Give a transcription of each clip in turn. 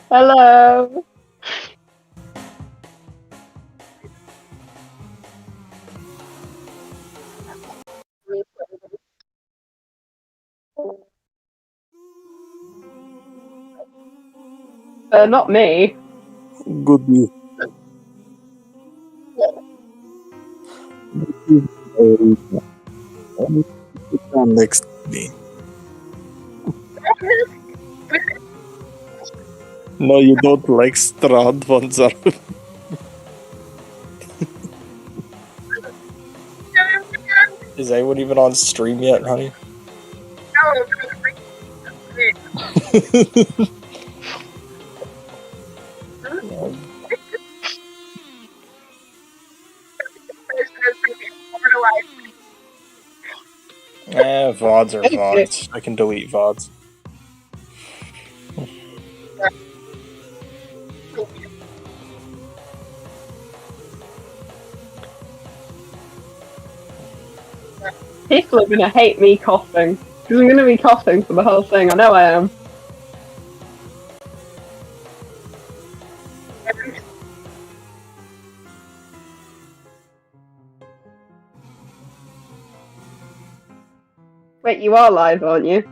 Hello. Not me. Good news. Next me. No, you don't like Strand van Zarf. Is anyone even on stream yet, honey? VODs are VODs. I can delete VODs. People are gonna hate me coughing. Because I'm gonna be coughing for the whole thing. I know I am. Wait, you are live, aren't you?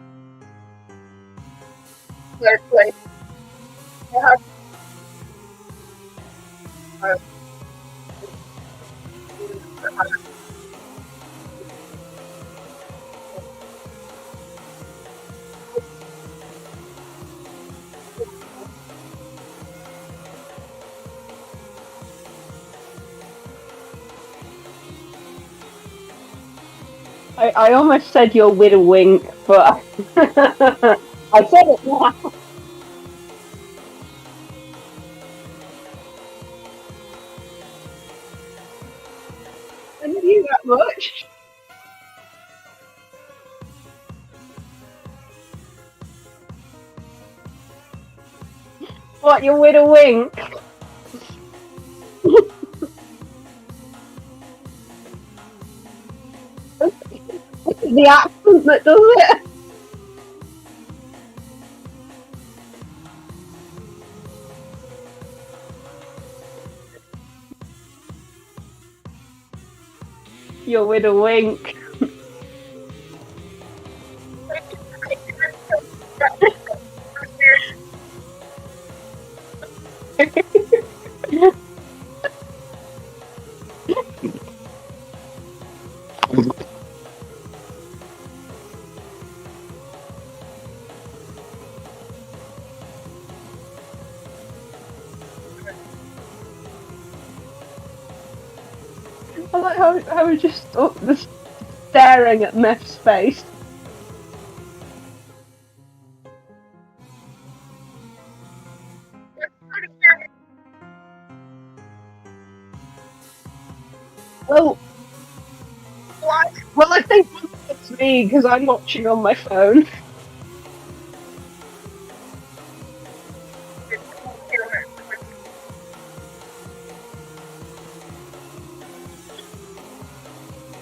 I almost said you're with a wink, but I said it now. I knew that much. What, you're with a wink? The accent that does it. You're with a wink. I like how we're just staring at Meth's face. Well, I think it's me because I'm watching on my phone.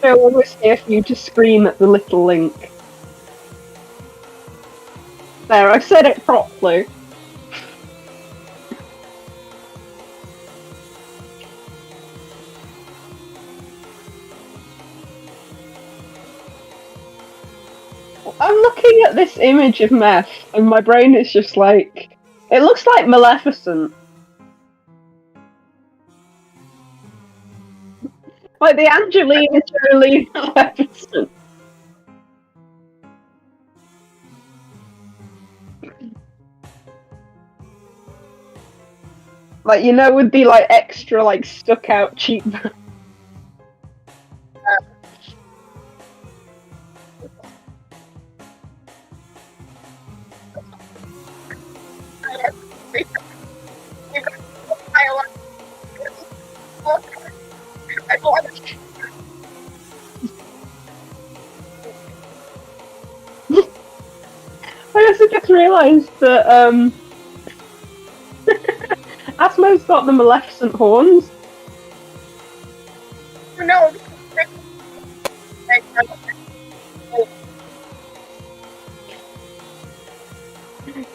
So I was here for you to scream at the little link. There, I said it properly. I'm looking at this image of Meth, and my brain is just like... It looks like Maleficent. Like the Angelina Jolie Maleficent. Like, you know, would be like extra, like, stuck out cheekbones. I also just realised that Asmo's got the Maleficent horns. No.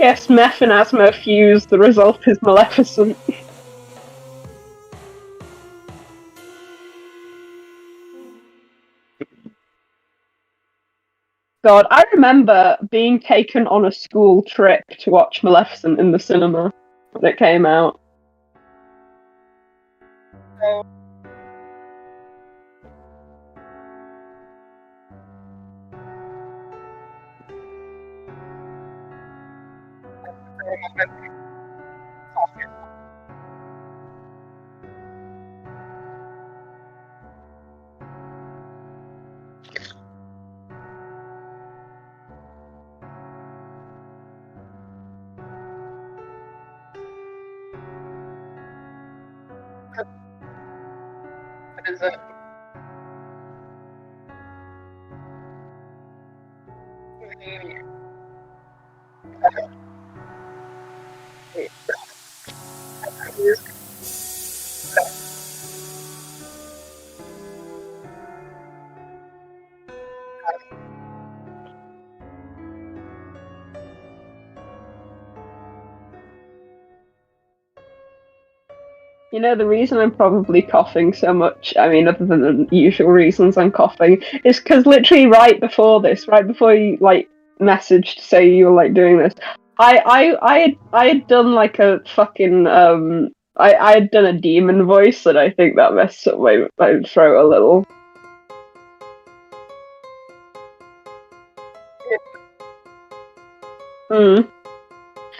Yes, meth and asthma fuse, the result is Maleficent. God, I remember being taken on a school trip to watch Maleficent in the cinema when it came out. What is it? You know, the reason I'm probably coughing so much, I mean, other than the usual reasons I'm coughing, is because literally right before this, right before you, like, messaged to say you were, like, doing this, I had done, like, a fucking, I had done a demon voice, and I think that messed up my throat a little. Hmm.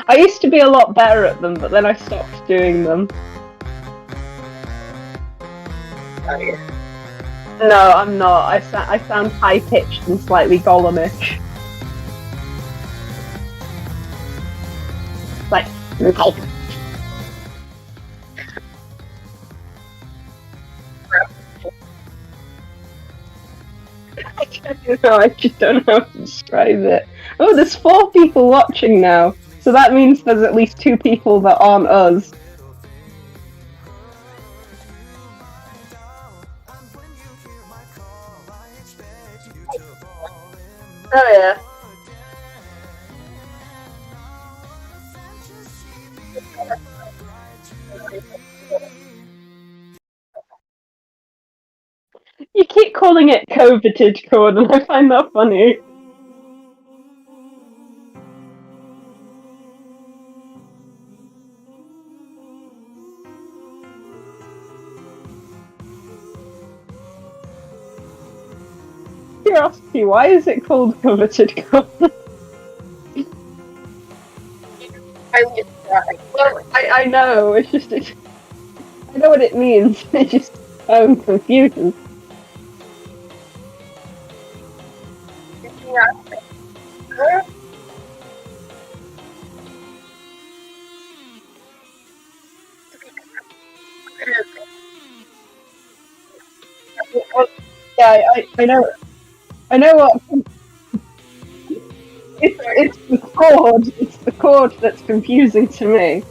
I used to be a lot better at them, but then I stopped doing them. No, I'm not. I sound high pitched and slightly Gollumish. Like, okay. I don't know. I just don't know how to describe it. Oh, there's 4 people watching now, so that means there's at least 2 people that aren't us. Oh yeah. You keep calling it coveted chord, and I find that funny. Curiosity, why is it called coveted chord? I know, it's just, I know what it means, it's just, I'm confused. Yeah, I know what, it's the chord that's confusing to me.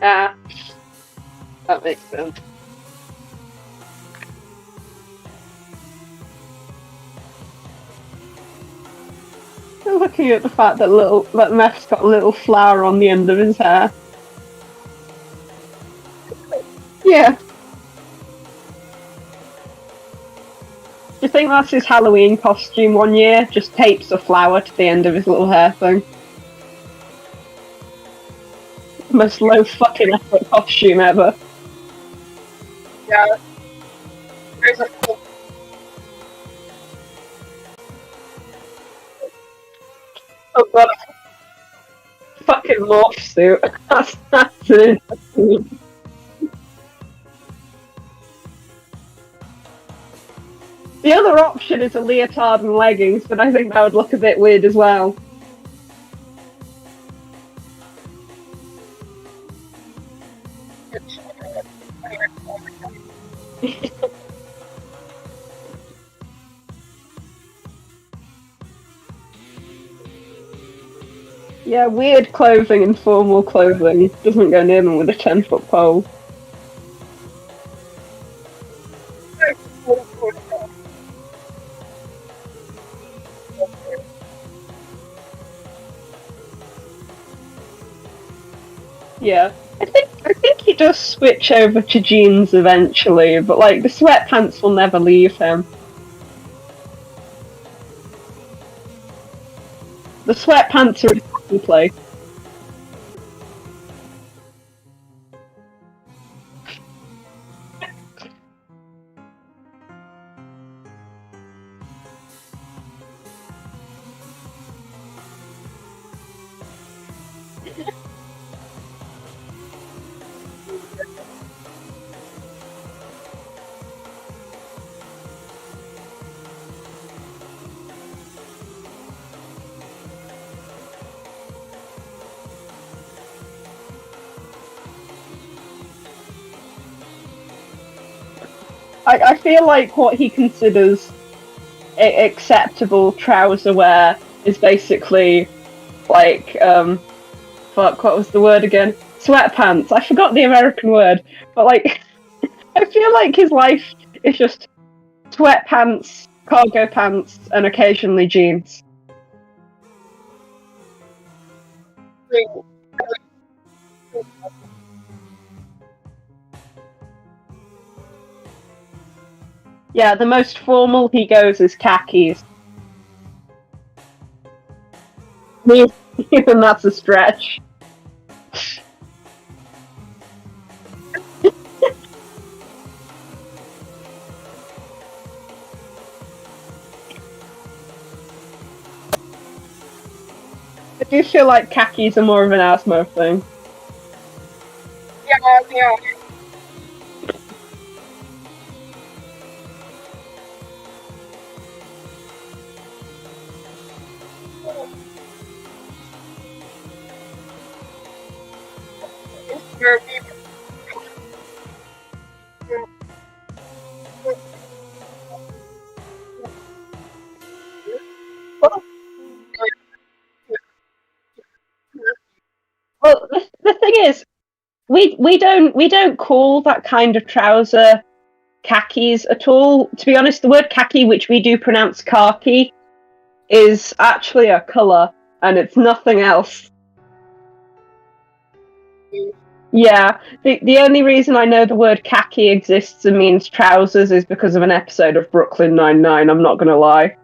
Ah, that makes sense. I'm looking at the fact that Meth's got a little flower on the end of his hair. Yeah. Do you think that's his Halloween costume one year? Just tapes a flower to the end of his little hair thing. Most low fucking effort costume ever. Yeah. There's a oh god. Fucking morph suit. That's an interesting. The other option is a leotard and leggings, but I think that would look a bit weird as well. Yeah, weird clothing and formal clothing doesn't go near them with a 10-foot pole. Yeah. I think he does switch over to jeans eventually, but like the sweatpants will never leave him. The sweatpants are his happy place. I feel like what he considers acceptable trouser wear is basically like fuck, what was the word again? Sweatpants. I forgot the American word, but like I feel like his life is just sweatpants, cargo pants, and occasionally jeans. Yeah, the most formal he goes is khakis. Even that's a stretch. I do feel like khakis are more of an Asmo thing. Yeah. Well, the thing is, we don't call that kind of trouser khakis at all. To be honest, the word khaki, which we do pronounce khaki, is actually a colour, and it's nothing else. Yeah, the only reason I know the word khaki exists and means trousers is because of an episode of Brooklyn Nine-Nine, I'm not gonna lie.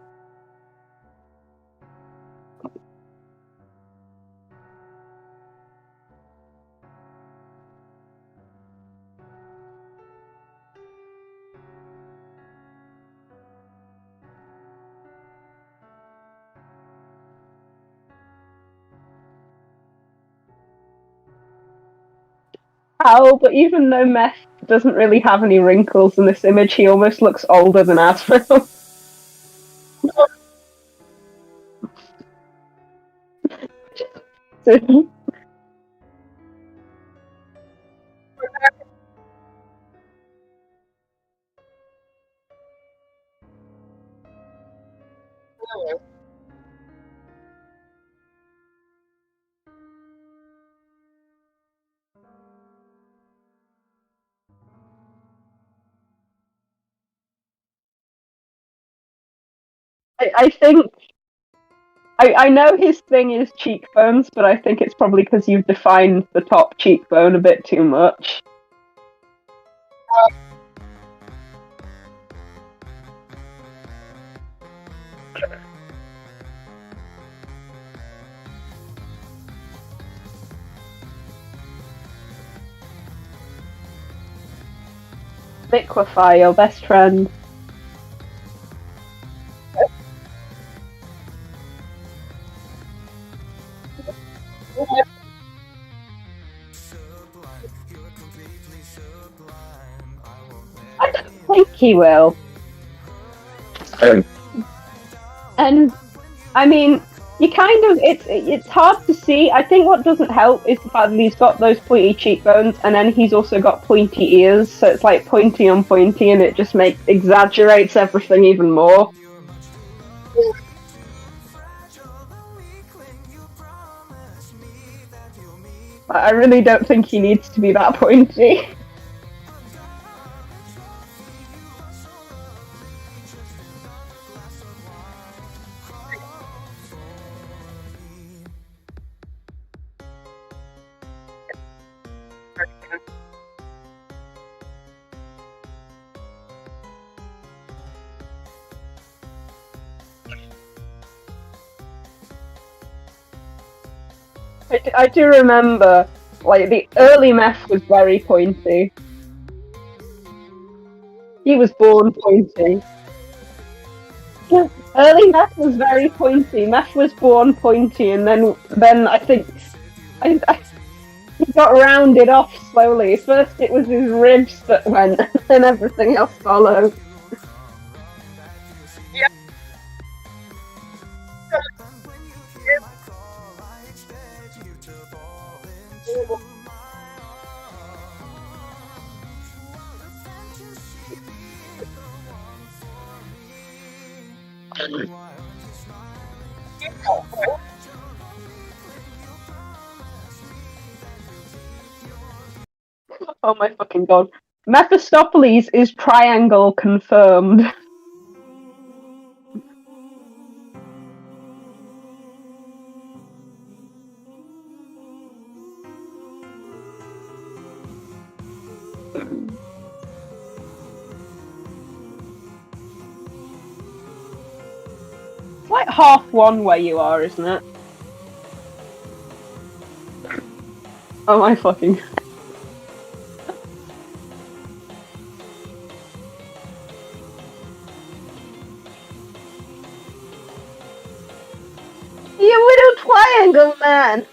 How, but even though Meth doesn't really have any wrinkles in this image, he almost looks older than Asmo. So, I think I know his thing is cheekbones, but I think it's probably because you've defined the top cheekbone a bit too much. Liquefy, your best friend. I don't think he will. And I mean, you kind of it's hard to see. I think what doesn't help is the fact that he's got those pointy cheekbones, and then he's also got pointy ears, so it's like pointy on pointy, and it just exaggerates everything even more. I really don't think he needs to be that pointy. I do remember, like, the early meth was very pointy. He was born pointy. Early meth was very pointy. Meth was born pointy, and then I think he got rounded off slowly. First, it was his ribs that went, and then everything else followed. Oh my fucking god. Mephistopheles is triangle confirmed. It's like 1/2 where you are, isn't it? Oh my fucking. You little triangle man!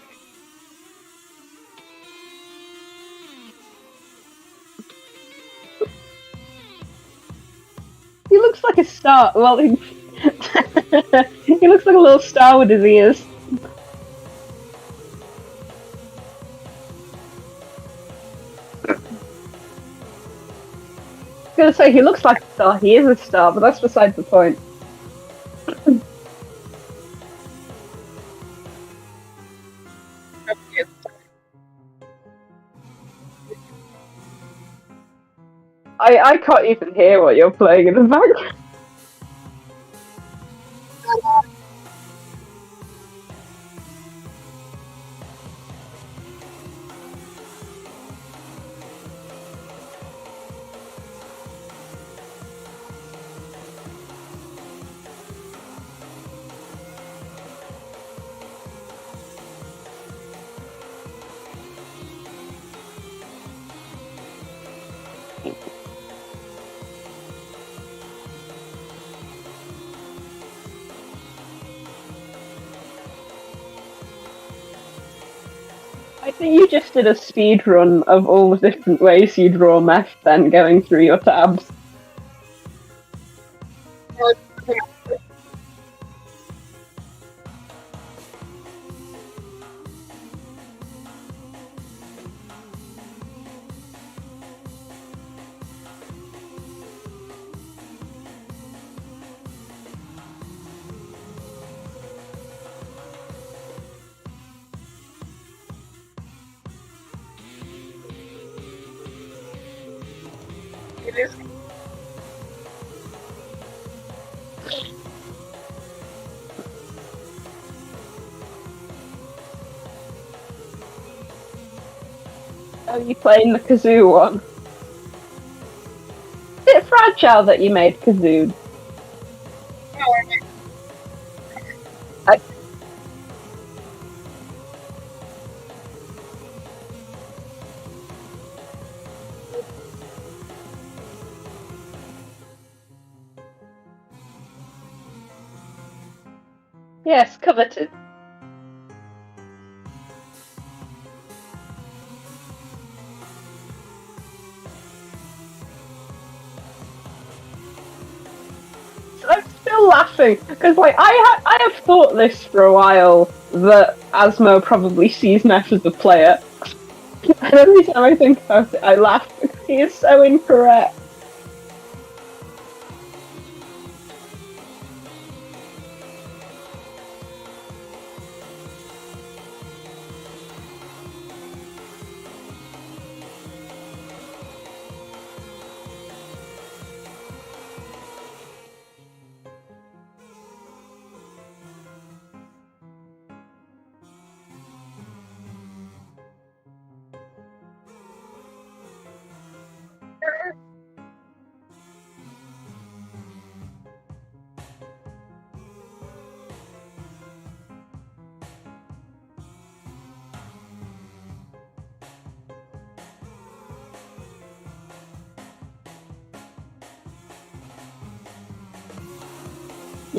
He looks like a star. Well, he looks like a little star with his ears. I was gonna say, he looks like a star. He is a star, but that's beside the point. I can't even hear what you're playing in the background. I think you just did a speed run of all the different ways you draw meth, then going through your tabs. It is. Are you playing the kazoo one? Is it fragile that you made kazoo? Yes, coveted. I'm still laughing because, like, I have thought this for a while that Asmo probably sees Neff as a player, and every time I think about it, I laugh because he is so incorrect.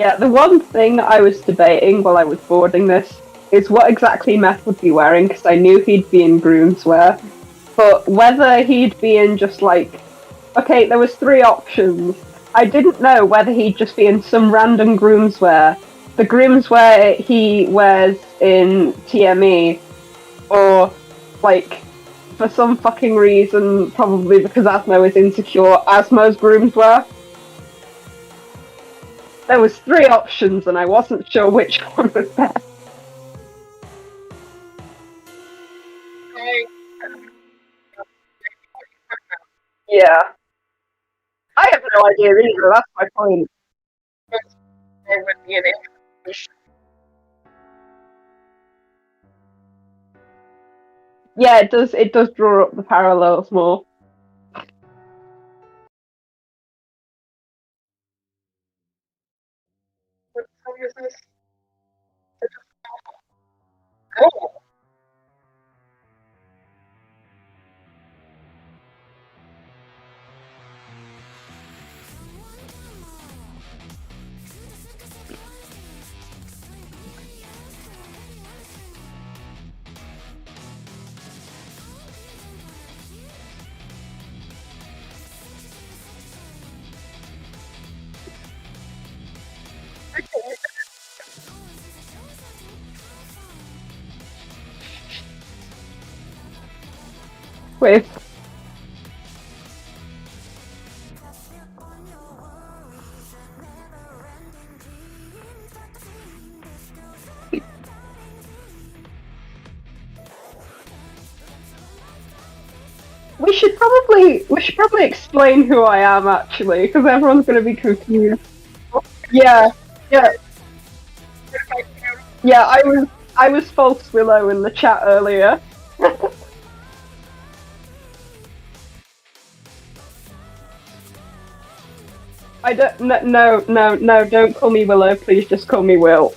Yeah, the one thing that I was debating while I was boarding this is what exactly Meth would be wearing, because I knew he'd be in groomswear, but whether he'd be in just like, okay, there was three options. I didn't know whether he'd just be in some random groomswear, the groomswear he wears in TME, or like for some fucking reason, probably because Asmo is insecure, Asmo's groomswear. There was three options, and I wasn't sure which one was best. Yeah, I have no idea either. That's my point. There would be an information. Yeah, it does. It does draw up the parallels more. What song is this? Oh, Wait, we should probably explain who I am actually, because everyone's going to be confused. Yeah, yeah, yeah. I was false Willow in the chat earlier. I don't. No, don't call me Willow. Please just call me Will.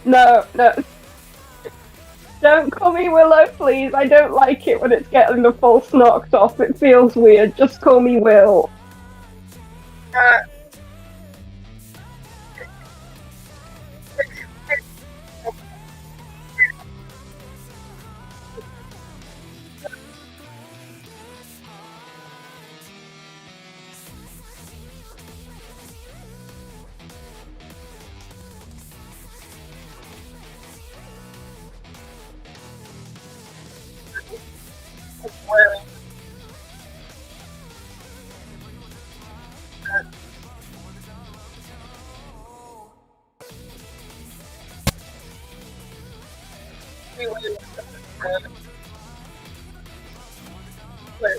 No, no. Don't call me Willow, please. I don't like it when it's getting the false knocked off. It feels weird. Just call me Will. uh, well, we would, but,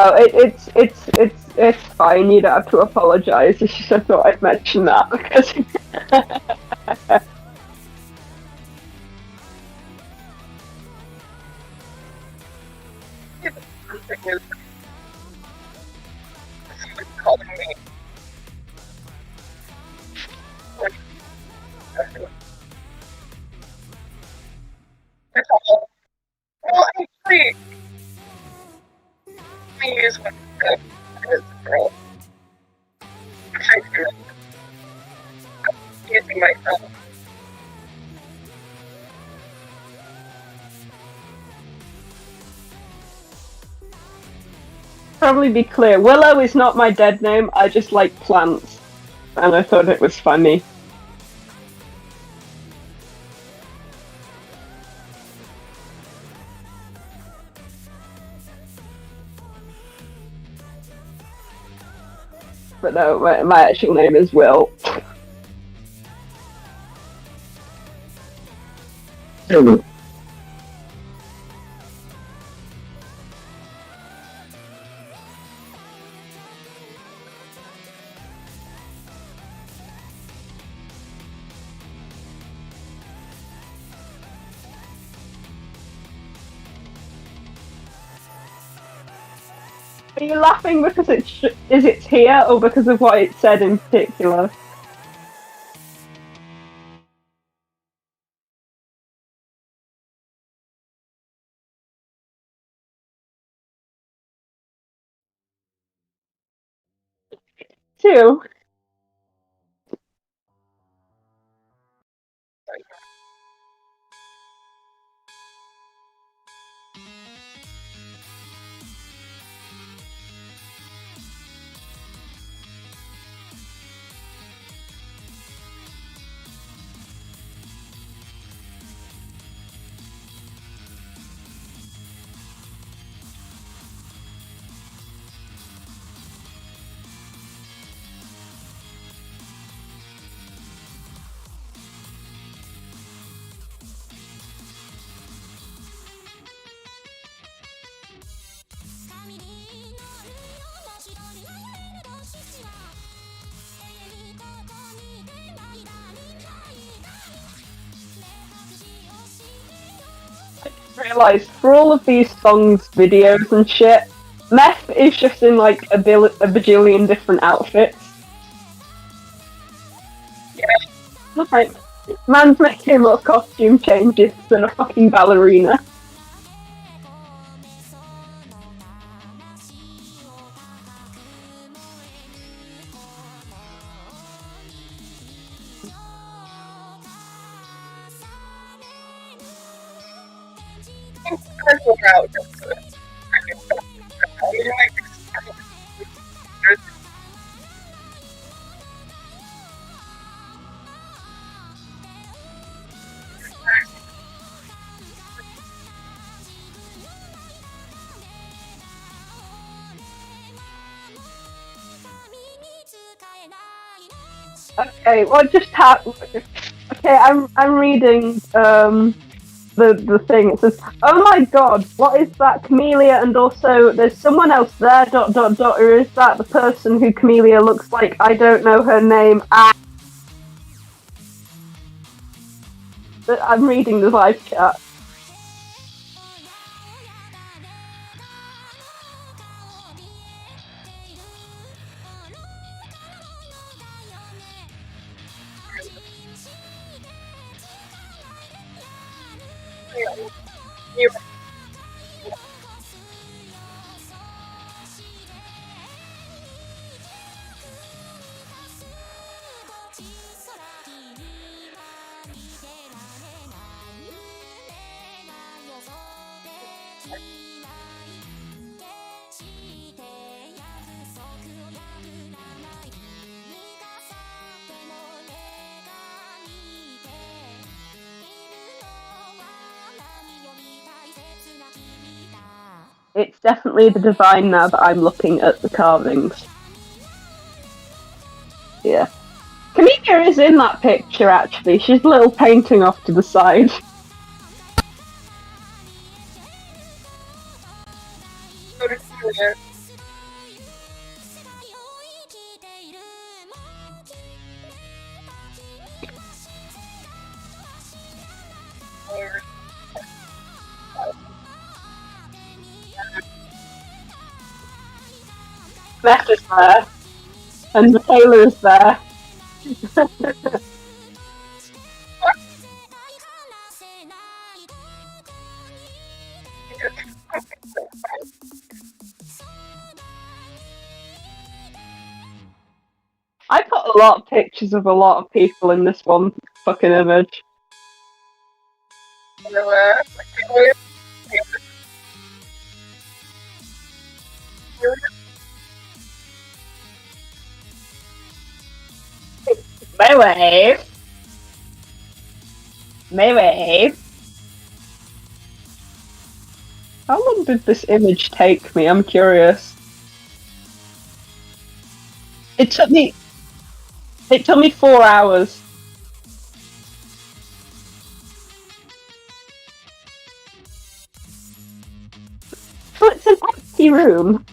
Oh, it's fine. You don't have to apologize. It's just I thought I'd mention that because something is someone calling me. Like, it's all, well, actually, me is one good as a girl. I do it. I'm using myself. probably be clear. Willow is not my dead name. I just like plants, and I thought it was funny. But no, my actual name is Will. Are you laughing because it's here, or because of what it said in particular? too. Realised for all of these songs, videos, and shit, Meth is just in like a bajillion different outfits. Yeah. Like, man's making little costume changes than a fucking ballerina. Okay, what just happened? Okay, I'm reading the thing. It says, "Oh my god, what is that, Camellia?" And also, there's someone else there. ... Or is that the person who Camellia looks like? I don't know her name. I'm reading the live chat. It's definitely the divine now that I'm looking at the carvings. Yeah. Kamika is in that picture, actually. She's a little painting off to the side. Beth is there. And Michaela is there. I put a lot of pictures of a lot of people in this one fucking image. My wave. My wave. How long did this image take me? I'm curious. It took me 4 hours. So it's an empty room.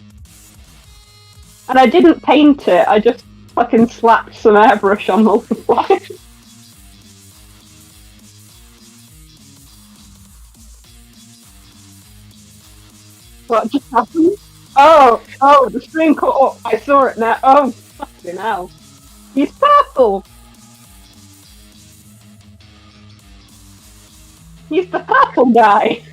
And I didn't paint it, I just fucking slapped some airbrush on Multiply. What just happened? Oh, the screen cut up. I saw it now. Oh, fucking hell. He's purple! He's the purple guy!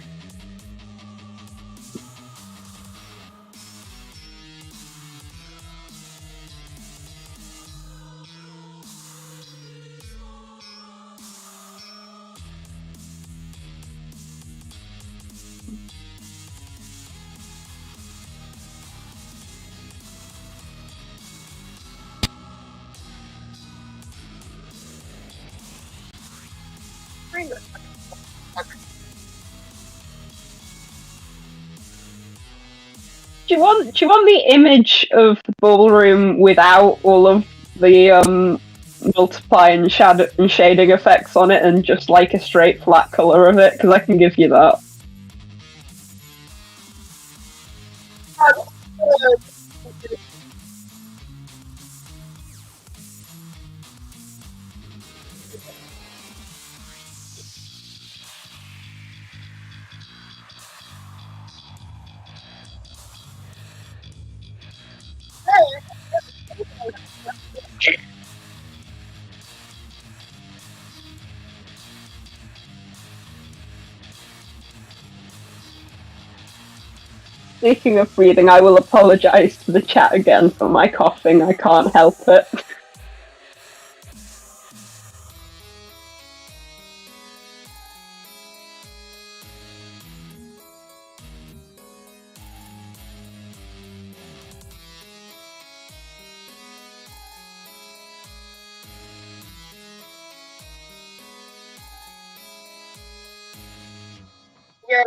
kind of. Do you want the image of the ballroom without all of the multiply and shadow and shading effects on it, and just like a straight flat color of it? Because I can give you that. Speaking of breathing, I will apologise to the chat again for my coughing. I can't help it. Yeah,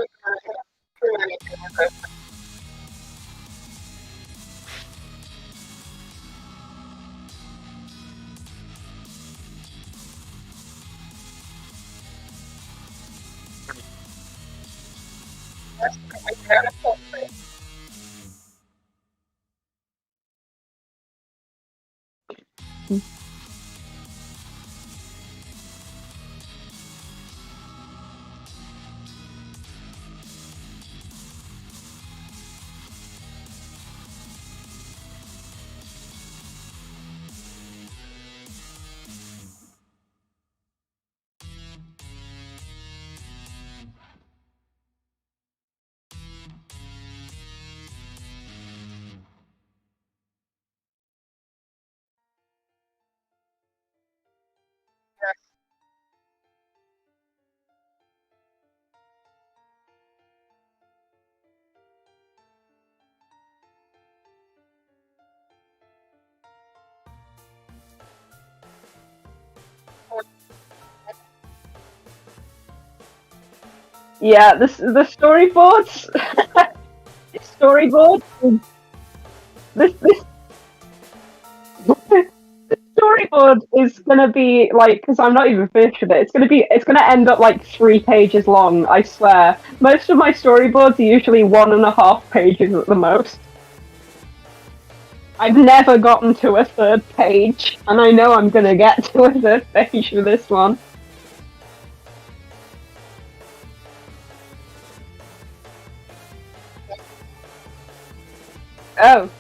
Yeah, the storyboards. Storyboard. This storyboard is gonna be like, because I'm not even finished with it. It's gonna end up like 3 pages long. I swear. Most of my storyboards are usually 1.5 pages at the most. I've never gotten to a 3rd page, and I know I'm gonna get to a 3rd page for this one. Oh.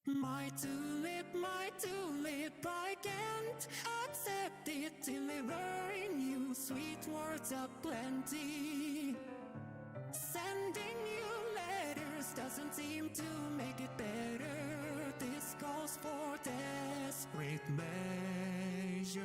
My tulip, I can't accept it, delivering you sweet words of plenty. Sending you letters doesn't seem to make it better. This calls for desperate measures.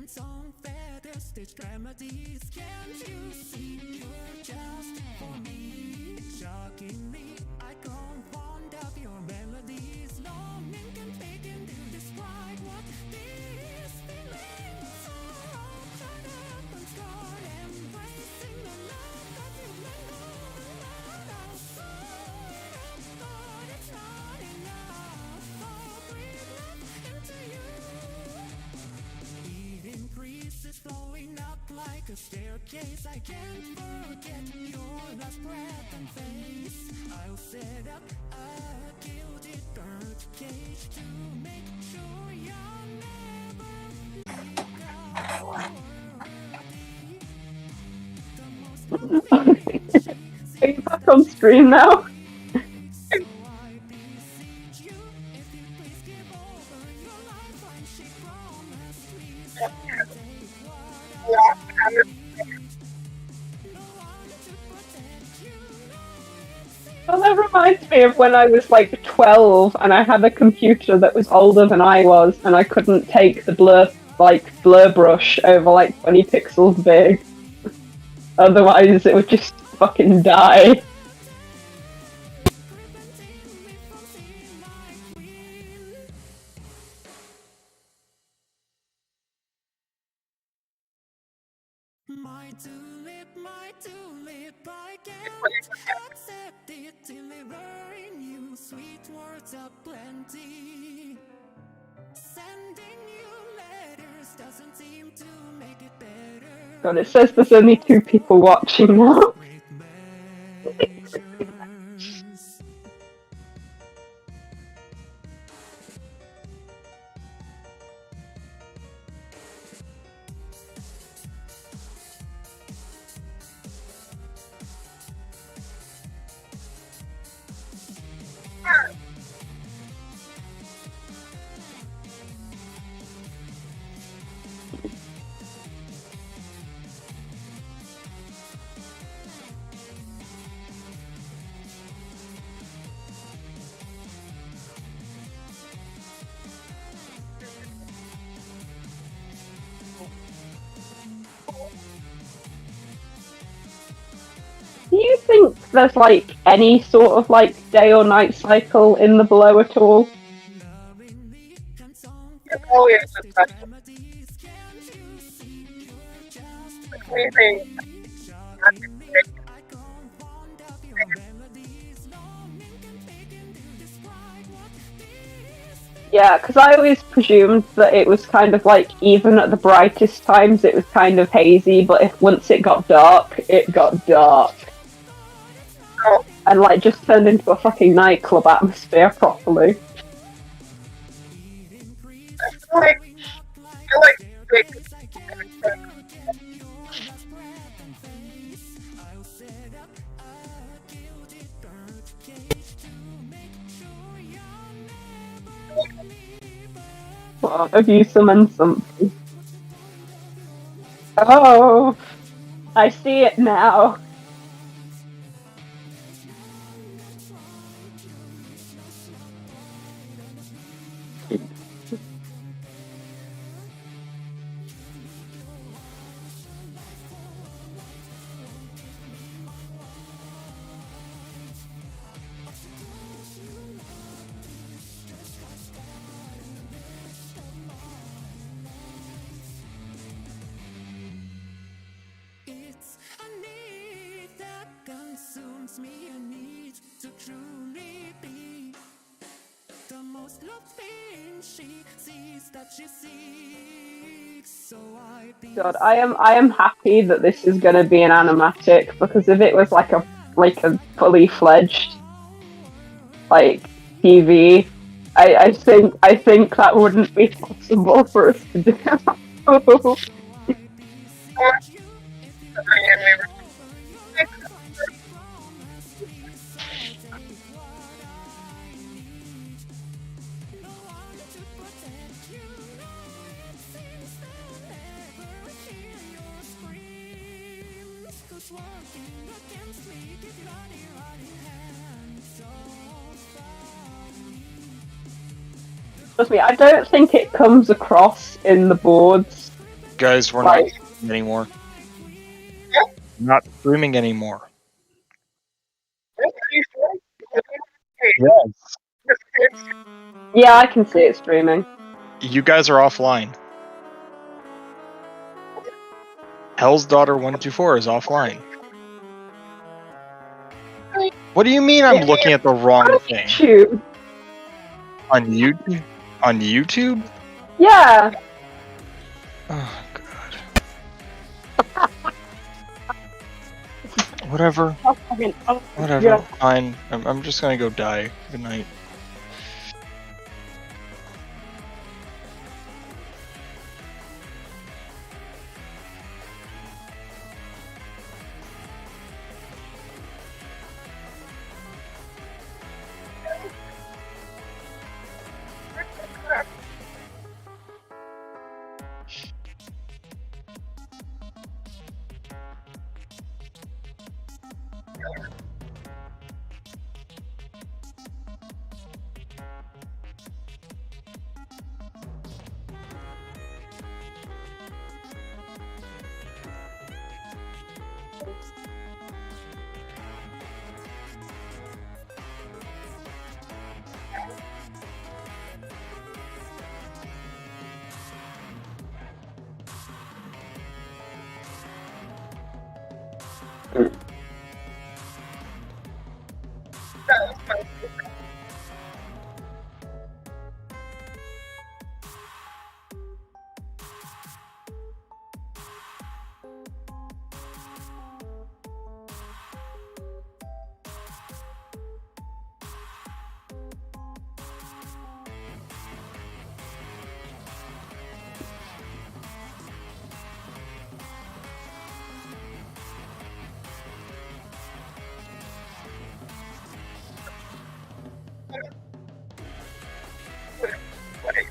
Song feathers, stitch remedies. Can't you see you're just for me? Shockingly, I grown fond of your melodies. Longing can begin to describe what these feelings are. Shut up and start embracing the love that you linger around. I'll soar up, but it's not enough. case I can't forget your last breath and face. I'll set up a gilded bird cage to make sure you're never Are you back on stream now? Yeah, Well, that reminds me of when I was like 12 and I had a computer that was older than I was, and I couldn't take the blur brush over like 20 pixels big. Otherwise, it would just fucking die. My tulip, I can't accept it, delivering you sweet words of plenty. Sending you letters doesn't seem to make it better. God, it says there's only 2 people watching now. Do you think there's like any sort of like day or night cycle in the Below at all? it's always a question. Anything. Yeah, because I always presumed that it was kind of like, even at the brightest times, it was kind of hazy, but once it got dark, it got dark. Oh, And like just turned into a fucking nightclub atmosphere properly. I feel like big. Well, have you summoned something? Oh, I see it now. It's a need that consumes me, a need to truly be the most loved thing she sees that she seeks. So God, I am happy that this is gonna be an animatic, because if it was like a fully fledged like TV, I think that wouldn't be possible for us to do. Trust me, I don't think it comes across in the boards. Guys, we're Like- not streaming anymore. Not streaming anymore. Yes. Yeah, I can see it streaming. You guys are offline. Hell's Daughter 124 is offline. What do you mean I'm looking at the wrong thing? YouTube. On YouTube? On YouTube? Yeah. Oh, God. Whatever. Oh, Whatever. yeah. Fine. I'm just gonna go die. Good night. That was my Wait.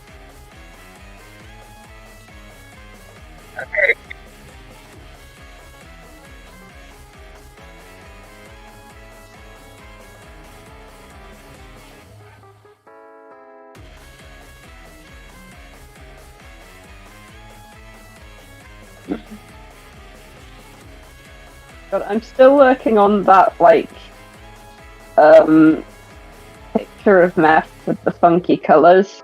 Okay. God, I'm still working on that, like, picture of Meth with the funky colours.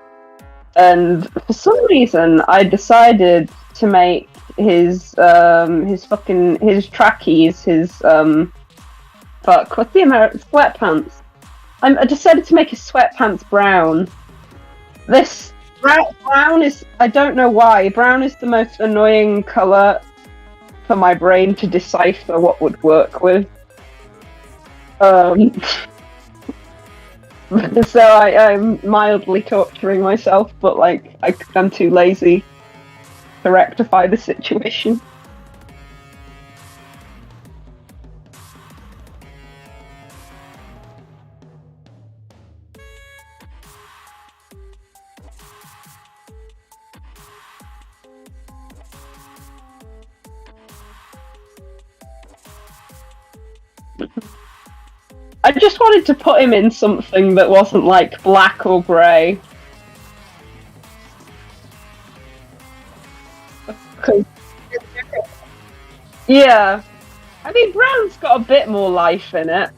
And for some reason, I decided to make his trackies, what's the American sweatpants? I decided to make his sweatpants brown. This brown is, I don't know why, brown is the most annoying colour for my brain to decipher what would work with. So I'm mildly torturing myself, but like I'm too lazy to rectify the situation. I just wanted to put him in something that wasn't like black or grey. Yeah. I mean, brown's got a bit more life in it.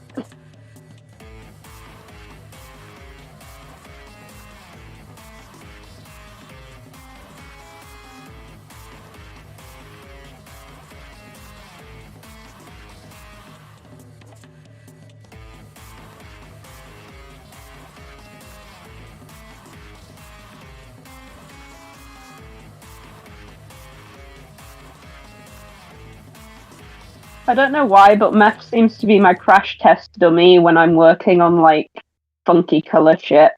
I don't know why, but Meth seems to be my crash test dummy when I'm working on, like, funky colour shit.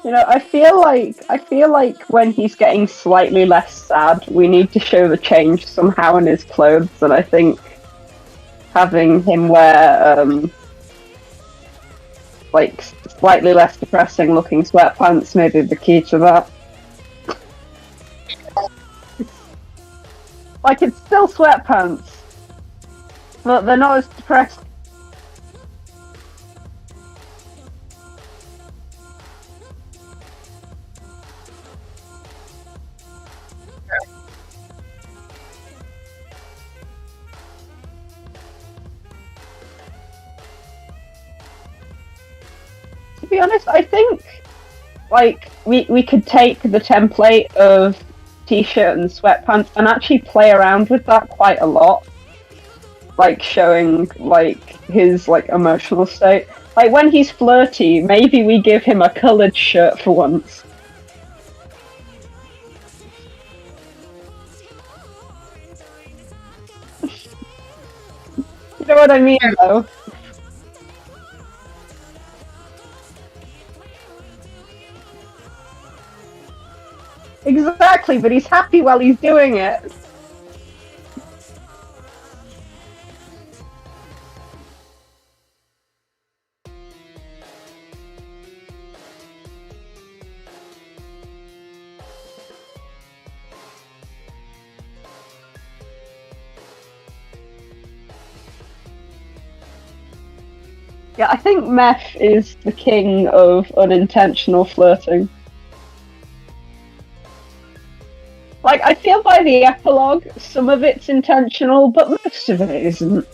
You know, I feel like when he's getting slightly less sad, we need to show the change somehow in his clothes, and I think having him wear like slightly less depressing looking sweatpants may be the key to that. Like it's still sweatpants, but they're not as depressed. To be honest, I think like we could take the template of t-shirt and sweatpants and actually play around with that quite a lot, like showing like his like emotional state. Like when he's flirty, maybe we give him a coloured shirt for once. You know what I mean, though? Exactly, but he's happy while he's doing it. Yeah, I think Meth is the king of unintentional flirting. Like, I feel by the epilogue, some of it's intentional, but most of it isn't.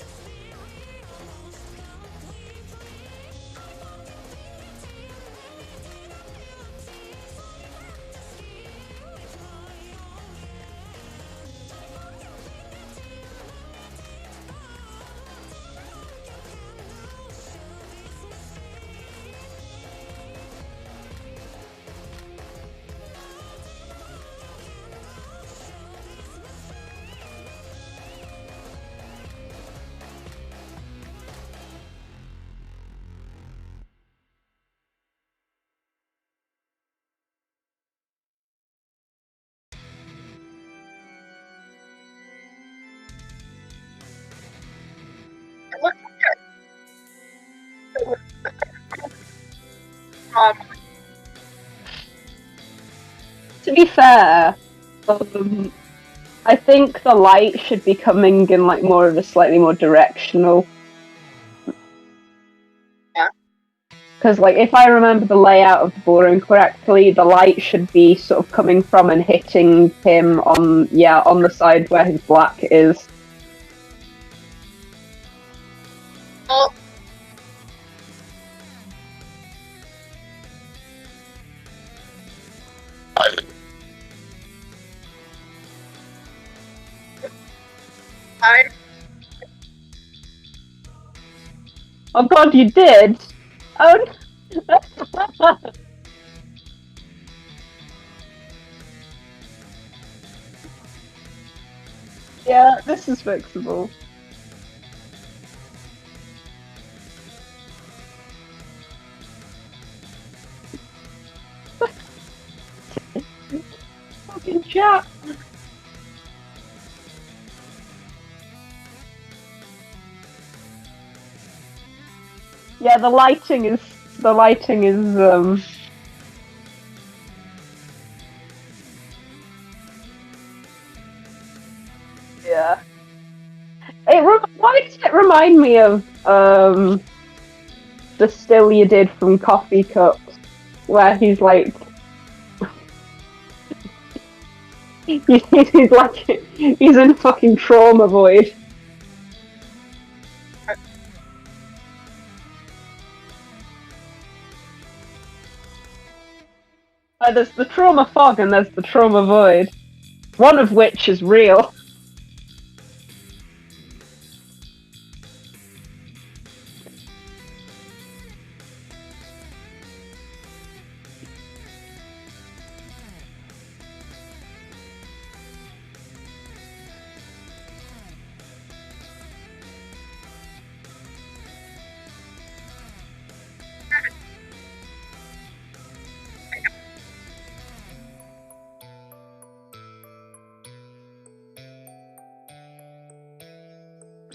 It looks like um, To be fair, I think the light should be coming in like more of a slightly more directional. Yeah. Because like if I remember the layout of the ballroom correctly, the light should be sort of coming from and hitting him on the side where his black is. well, I Oh god, you did? Oh no. Yeah, this is fixable. Fucking chat. Yeah, the lighting is yeah. Why does it remind me of the still you did from Coffee Cups, where he's like he's like he's in fucking trauma void. There's the trauma fog and there's the trauma void, one of which is real.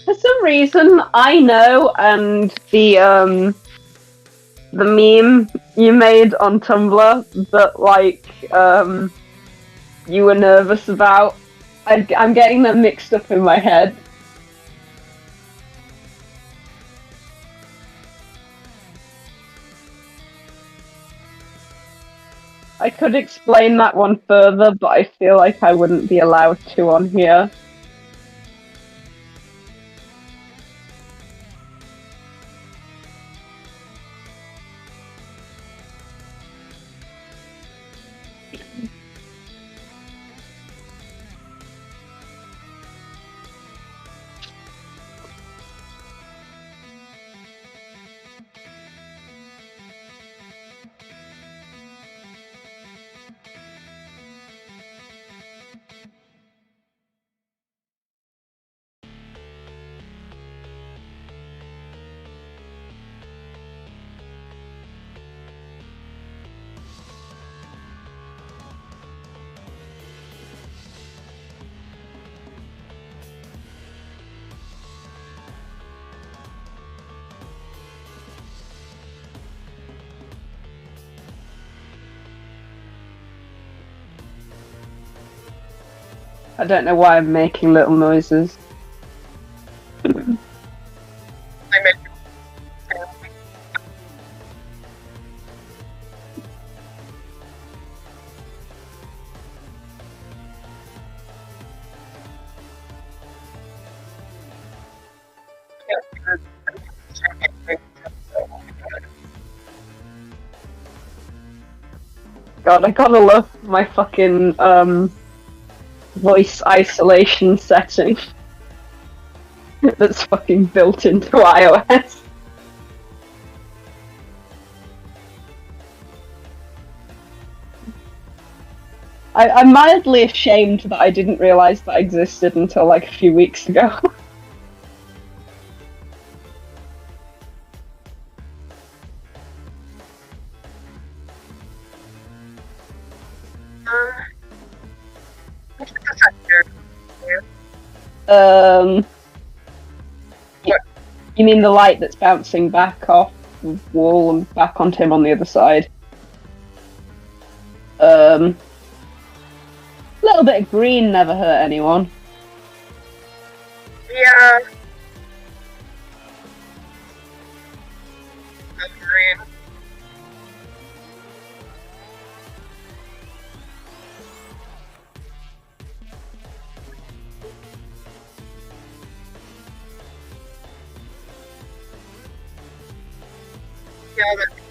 For some reason, I know, and the meme you made on Tumblr that you were nervous about. I'm getting them mixed up in my head. I could explain that one further, but I feel like I wouldn't be allowed to on here. I don't know why I'm making little noises. I made God, I gotta love my fucking voice isolation setting that's fucking built into iOS. I'm mildly ashamed that I didn't realise that existed until like a few weeks ago. what's the sector? y- you mean the light that's bouncing back off the wall and back onto him on the other side? A little bit of green never hurt anyone. Yeah. Green. Yeah, but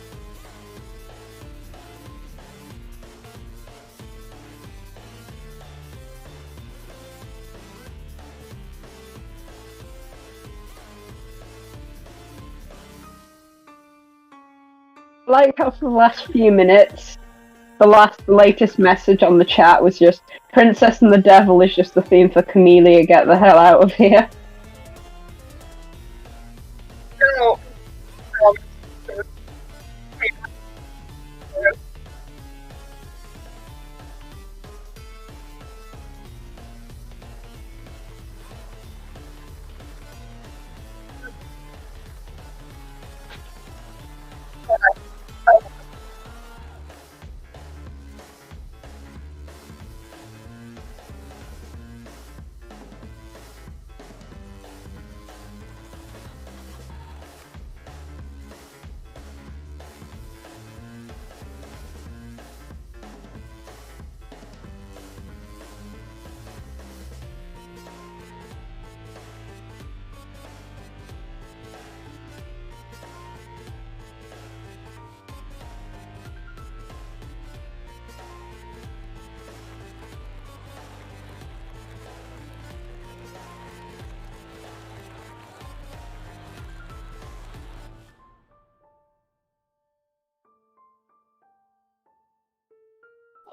Like how for the last few minutes, latest message on the chat was just Princess and the Devil is just the theme for Camellia, get the hell out of here. no.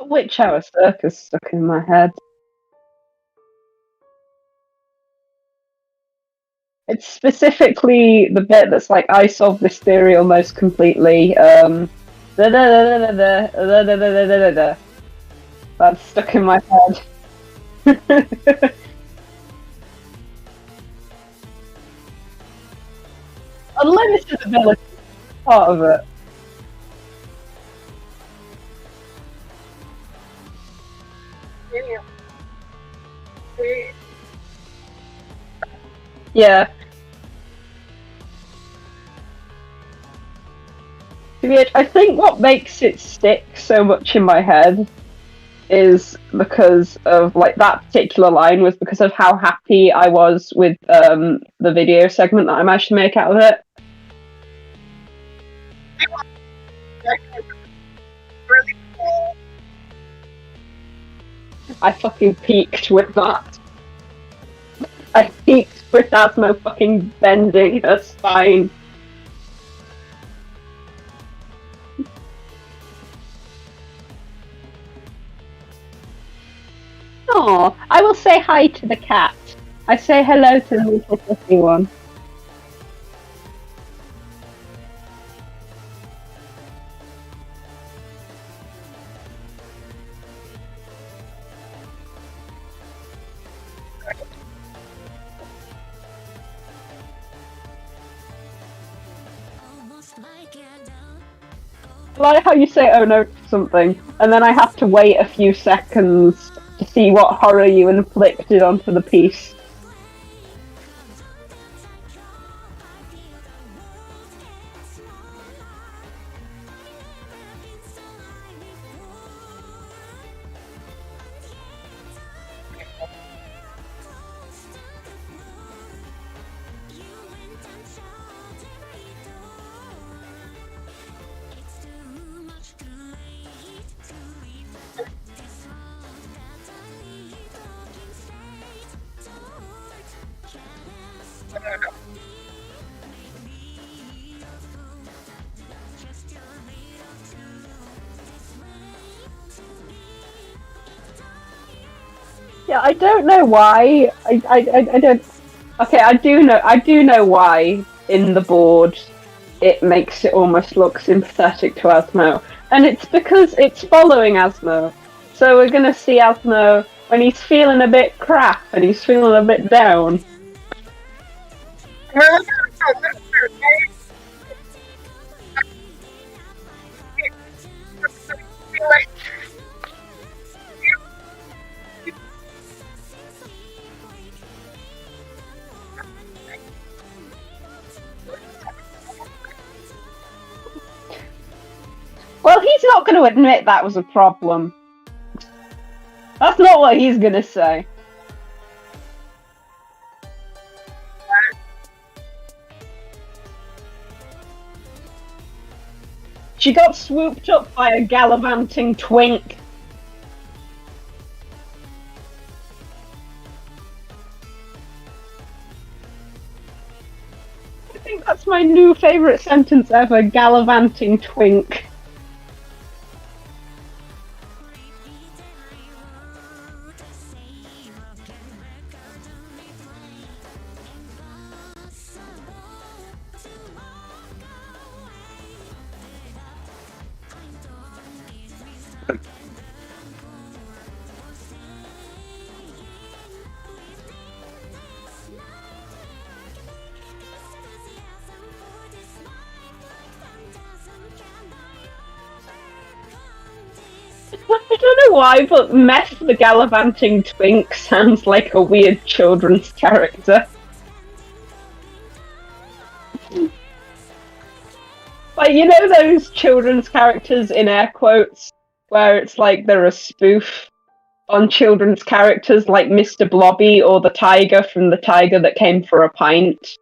Witch Hour Circus stuck in my head. It's specifically the bit that's like, I solved this theory almost completely. That's stuck in my head. unlimited ability is part of it. Yeah. I think what makes it stick so much in my head is because of like that particular line was because of how happy I was with the video segment that I managed to make out of it. Really cool. I fucking peaked with that. I peaked with Asmo fucking bending her spine. Oh, I will say hi to the cat. I say hello to the little fluffy one. I like how you say oh no to something, and then I have to wait a few seconds to see what horror you inflicted onto the piece. Yeah, I don't know why. I don't. Okay, I do know why in the board it makes it almost look sympathetic to Asmo, and it's because it's following Asmo. So we're gonna see Asmo when he's feeling a bit crap and he's feeling a bit down. Well, he's not going to admit that was a problem. That's not what he's going to say. She got swooped up by a gallivanting twink. I think that's my new favourite sentence ever, gallivanting twink. I don't know why, but Meth the Gallivanting Twink sounds like a weird children's character. Like, you know those children's characters in air quotes, where it's like they're a spoof on children's characters like Mr. Blobby or the tiger from The Tiger That Came for a Pint?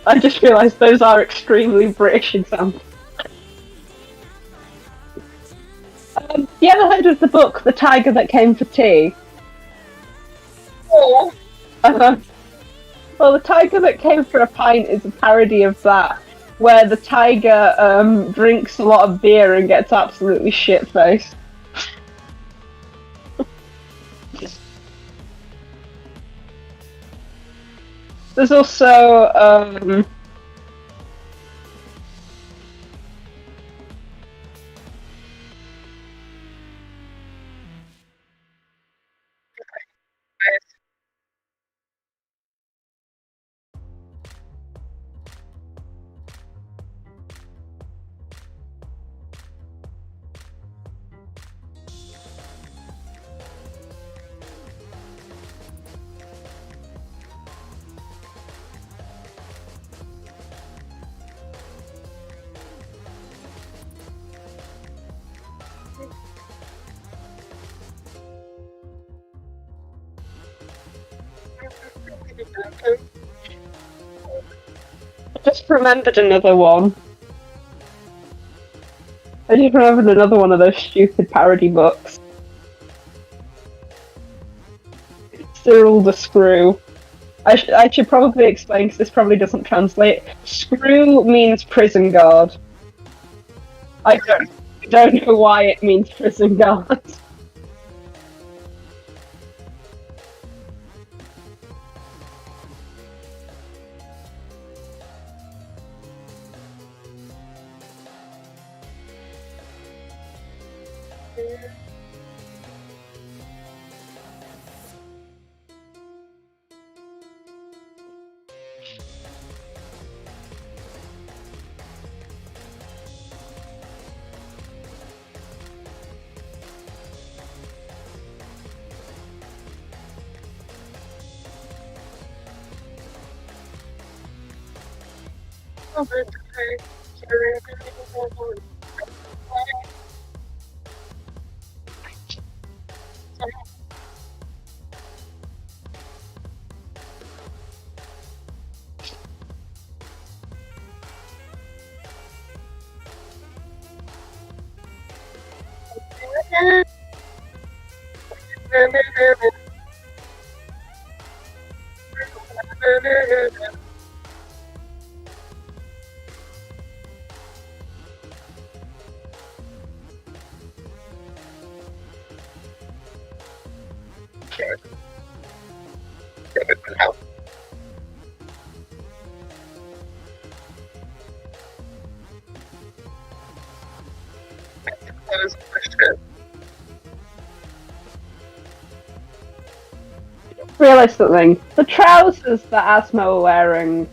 I just realised those are extremely British examples. You ever heard of the book The Tiger That Came for Tea? Oh. Well, The Tiger That Came for a Pint is a parody of that, where the tiger drinks a lot of beer and gets absolutely shit-faced. There's also I just remembered another one. I just remembered another one of those stupid parody books. Cyril the Screw. I should probably explain because this probably doesn't translate. Screw means prison guard. I don't know why it means prison guard. That is a question. Realised something. The trousers that Asmo are wearing,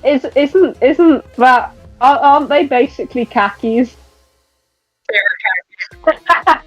isn't that aren't they basically khakis? They are khakis.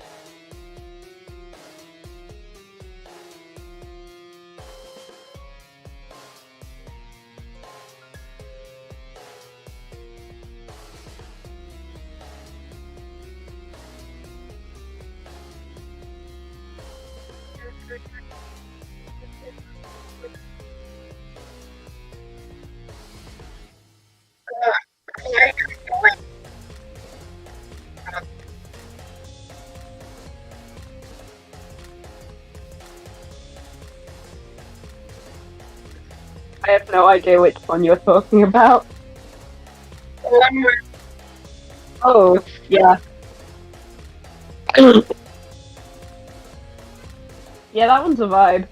I have no idea which one you're talking about. One more. Oh, yeah. Yeah, that one's a vibe.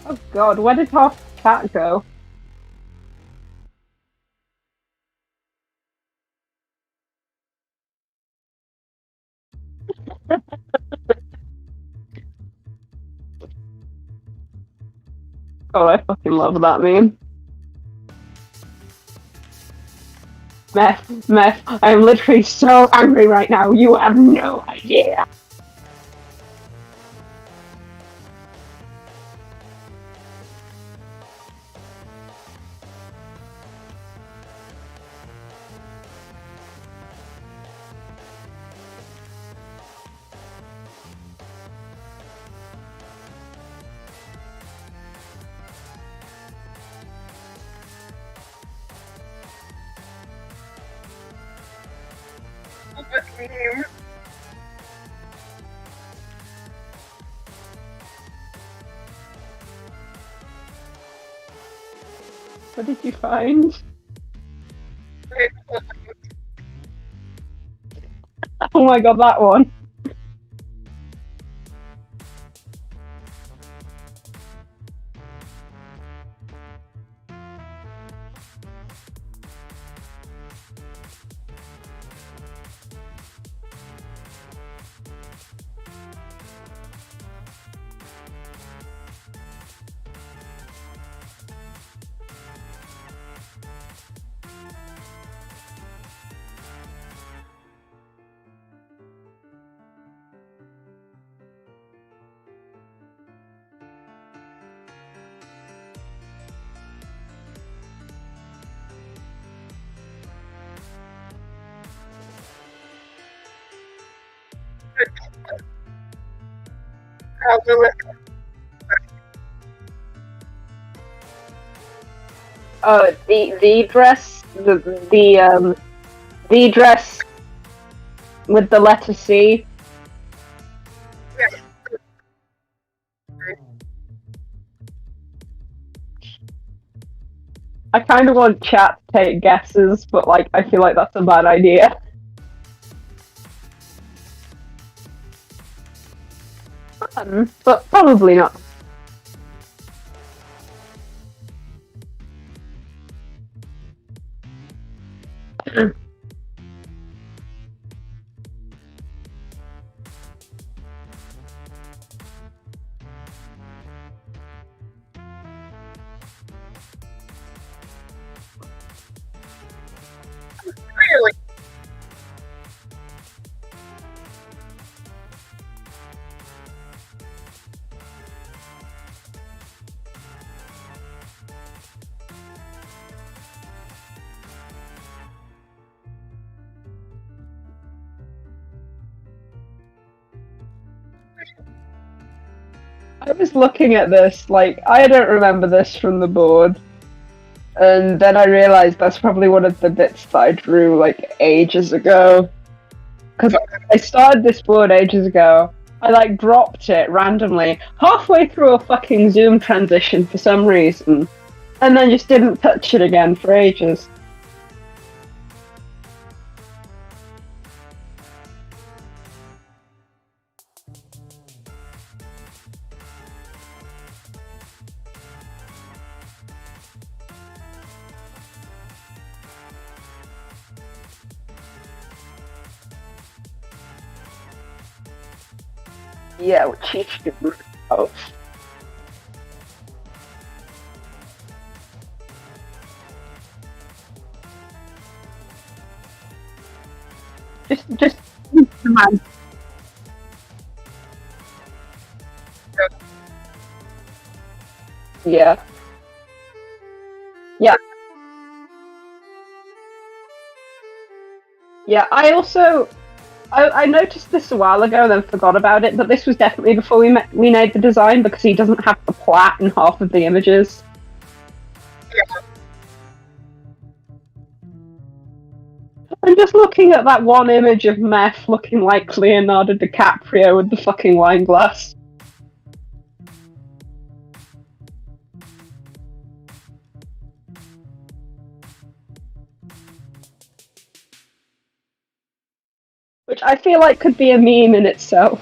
Oh god, where did our cat go? Oh, I fucking love that meme. Meth, I'm literally so angry right now, you have no idea! What did you find? Oh my god, that one. I'll do it. Oh, the dress, the dress with the letter C. Yes. I kind of want chat to take guesses, but like I feel like that's a bad idea. But probably not. Really? I was looking at this, like, I don't remember this from the board. And then I realised that's probably one of the bits that I drew, like, ages ago. Because I started this board ages ago. I, like, dropped it randomly, halfway through a fucking Zoom transition for some reason. And then just didn't touch it again for ages. Yeah, which he should oh. Just man. Yeah. Yeah. Yeah, I noticed this a while ago and then forgot about it, but this was definitely before we made the design because he doesn't have the plat in half of the images. Yeah. I'm just looking at that one image of Meth looking like Leonardo DiCaprio with the fucking wine glass. Which I feel like could be a meme in itself.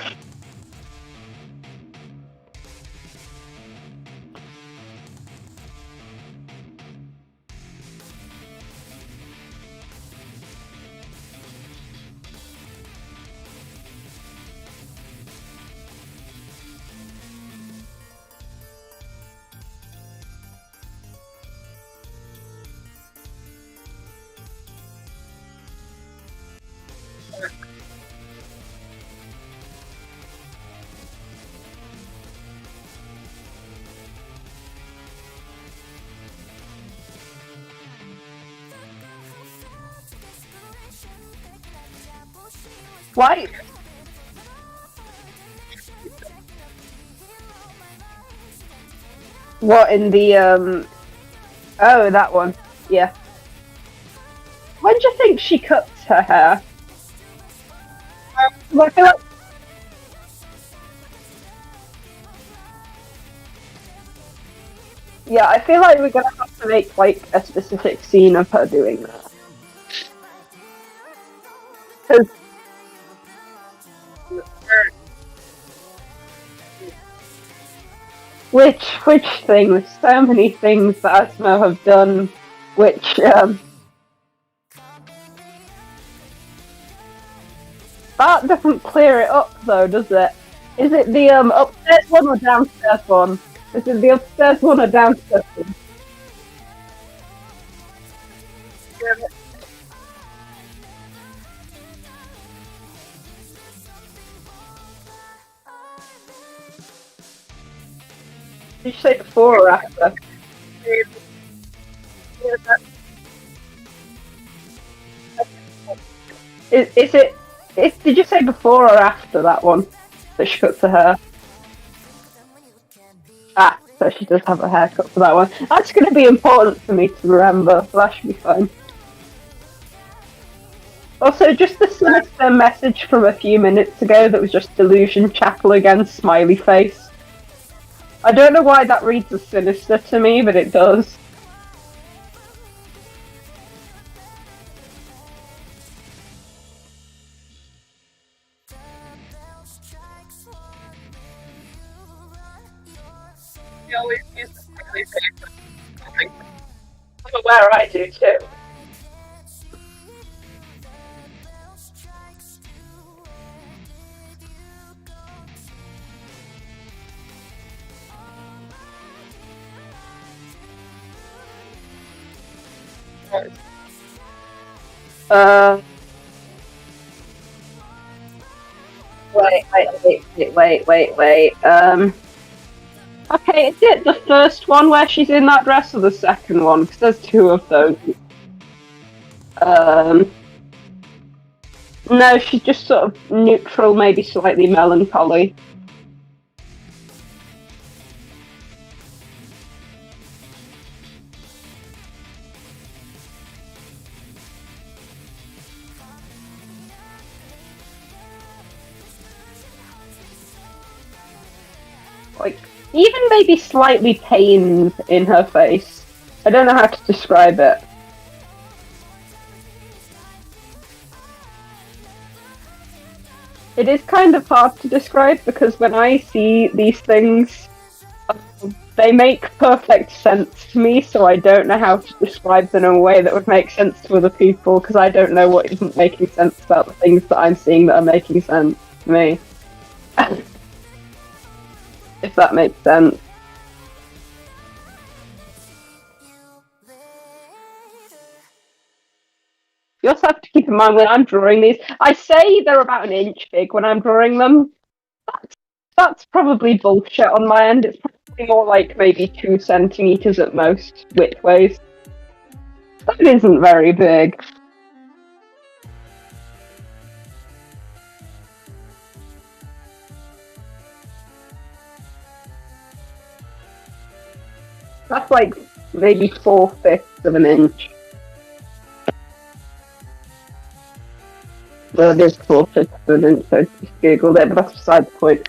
Why? What, in the, oh, that one. Yeah. When do you think she cuts her hair? I feel like... Yeah, I feel like we're gonna have to make, like, a specific scene of her doing that. 'Cause... Which thing? There's so many things that Asmo have done, which, that doesn't clear it up, though, does it? Is it the, upstairs one or downstairs one? Is it the upstairs one or downstairs one? Did you say before or after? Is it Did you say before or after that one that she cuts her hair? Ah, so she does have a haircut for that one. That's going to be important for me to remember. So that should be fine. Also, just the sinister message from a few minutes ago that was just delusion chapel again, smiley face. I don't know why that reads as sinister to me, but it does. You always use the smiley face. I'm aware I do too. Wait. Okay, is it the first one where she's in that dress or the second one? Because there's two of those. No, she's just sort of neutral, maybe slightly melancholy. Like, even maybe slightly pained in her face. I don't know how to describe it. It is kind of hard to describe because when I see these things, they make perfect sense to me, so I don't know how to describe them in a way that would make sense to other people because I don't know what isn't making sense about the things that I'm seeing that are making sense to me. If that makes sense. You also have to keep in mind when I'm drawing these, I say they're about an inch big when I'm drawing them. That's probably bullshit on my end. It's probably more like maybe 2 centimeters at most widthways. That isn't very big. That's like maybe 4/5 of an inch. Well, it is 4/5 of an inch, so I just googled it, but that's beside the point.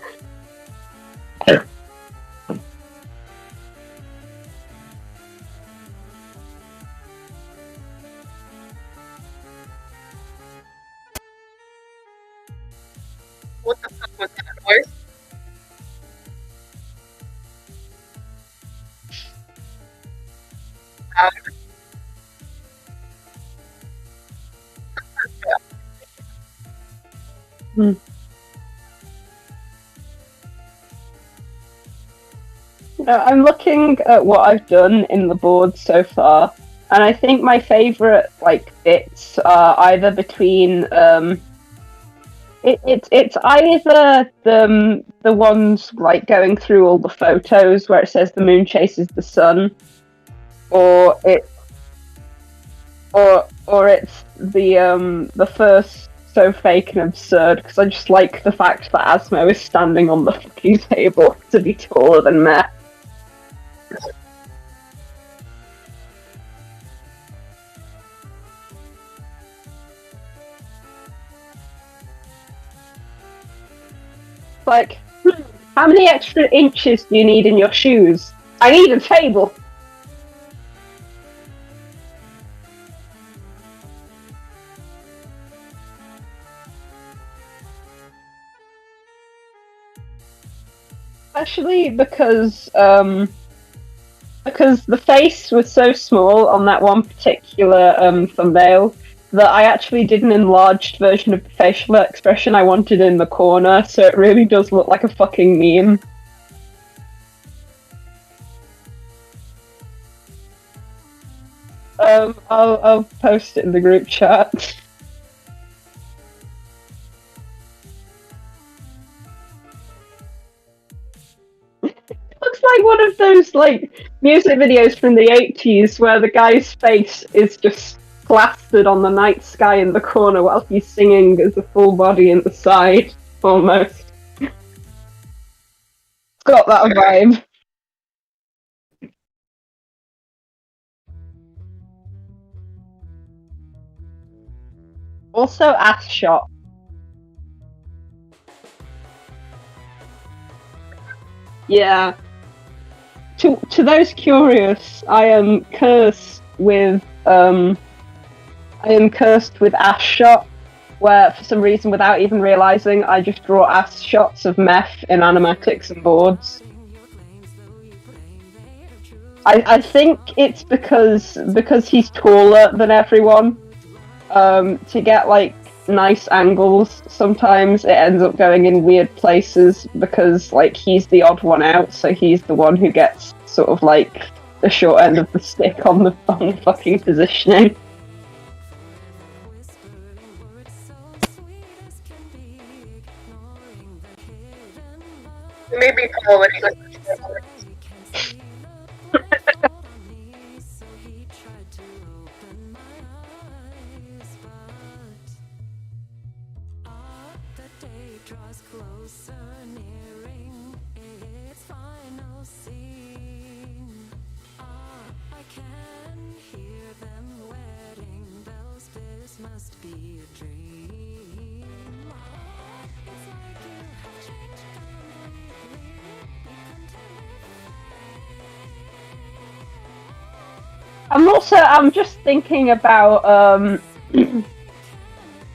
What the fuck was that noise? I'm looking at what I've done in the board so far, and I think my favourite bits are either between it's either the ones like going through all the photos where it says the moon chases the sun, or it's the first so fake and absurd because I just like the fact that Asmo is standing on the fucking table to be taller than Matt. Like, how many extra inches do you need in your shoes? I need a table. Especially because the face was so small on that one particular thumbnail that I actually did an enlarged version of the facial expression I wanted in the corner, so it really does look like a fucking meme. I'll post it in the group chat. Looks like one of those music videos from the 80s where the guy's face is just plastered on the night sky in the corner while he's singing as a full body in the side, almost. It's got that vibe. Also, ass shot. Yeah. To those curious, I am cursed with ass shot, where for some reason, without even realizing, I just draw ass shots of meth in animatics and boards. I think it's because he's taller than everyone. To get like nice angles, sometimes it ends up going in weird places because like he's the odd one out, so he's the one who gets sort of like the short end of the stick on the fucking positioning. Maybe Paul when he goes to I'm just thinking about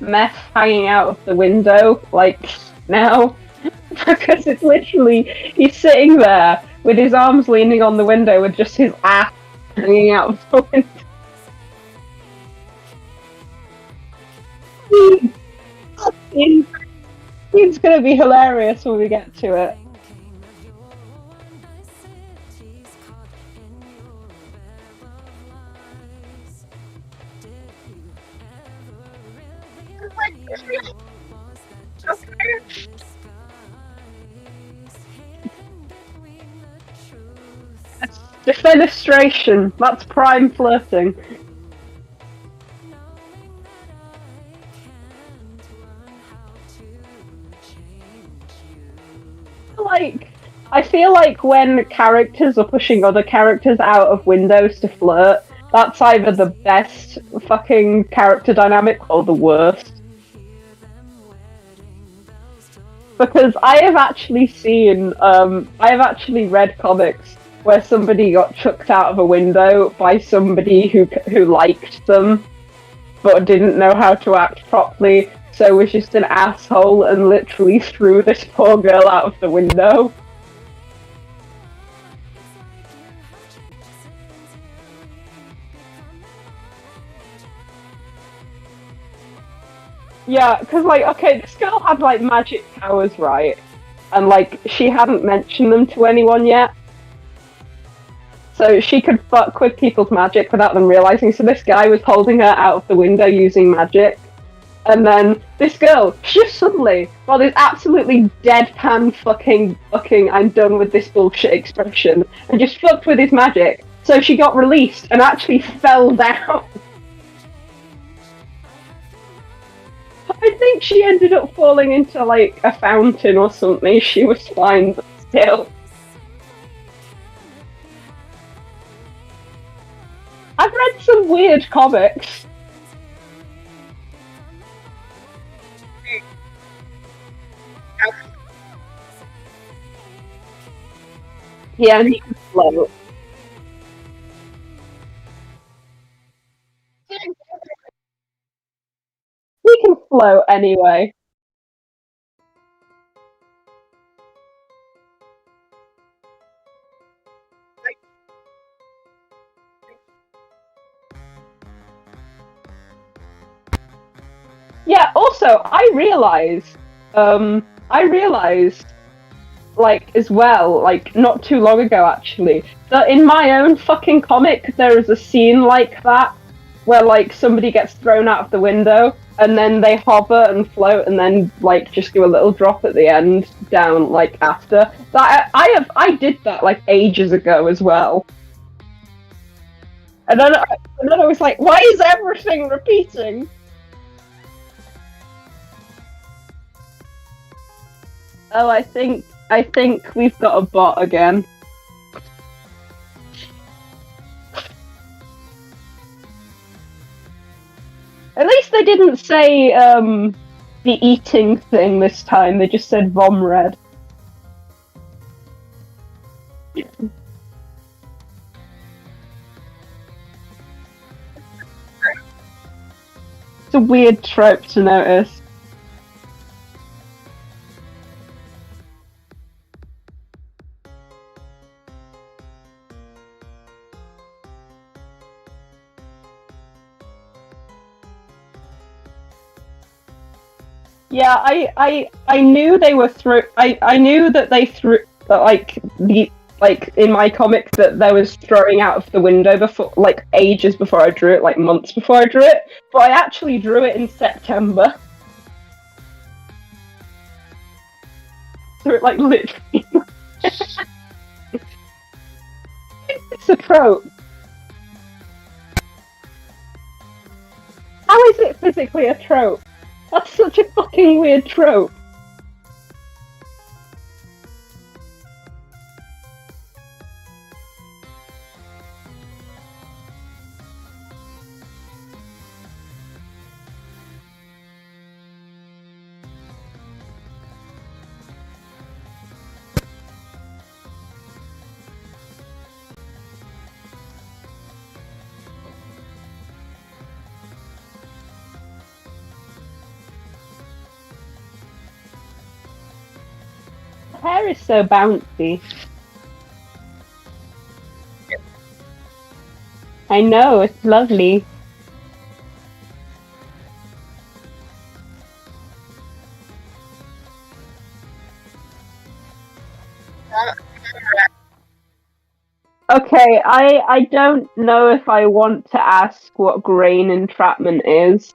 meth hanging out of the window, like, now. Because it's literally, he's sitting there with his arms leaning on the window with just his ass hanging out of the window. It's gonna be hilarious when we get to it. Defenestration, that's prime flirting. I feel like when characters are pushing other characters out of windows to flirt, that's either the best fucking character dynamic or the worst. Because I have actually read comics where somebody got chucked out of a window by somebody who liked them, but didn't know how to act properly, so was just an asshole and literally threw this poor girl out of the window. Yeah, because, like, okay, this girl had, like, magic powers, right? And, like, she hadn't mentioned them to anyone yet. So she could fuck with people's magic without them realizing. So this guy was holding her out of the window using magic. And then this girl, just suddenly, while this absolutely deadpan fucking I'm done with this bullshit expression, and just fucked with his magic. So she got released and actually fell down. I think she ended up falling into, like, a fountain or something. She was fine, but still. I've read some weird comics. Yeah, and he can float. He can float anyway. Yeah, also, I realized, like, as well, like, not too long ago, actually, that in my own fucking comic, there is a scene like that, where, like, somebody gets thrown out of the window, and then they hover and float, and then, like, just do a little drop at the end, down, like, after. That I did that, like, ages ago as well. And then I was like, why is everything repeating? Oh, I think we've got a bot again. At least they didn't say the eating thing this time. They just said vomred. It's a weird trope to notice. Yeah, I knew they were I knew that they threw in my comic that there was throwing out of the window before, like ages before I drew it, like months before I drew it. But I actually drew it in September. So it like literally. It's a trope. How is it physically a trope? That's such a fucking weird trope. Hair is so bouncy. I know, it's lovely. Okay, I don't know if I want to ask what grain entrapment is.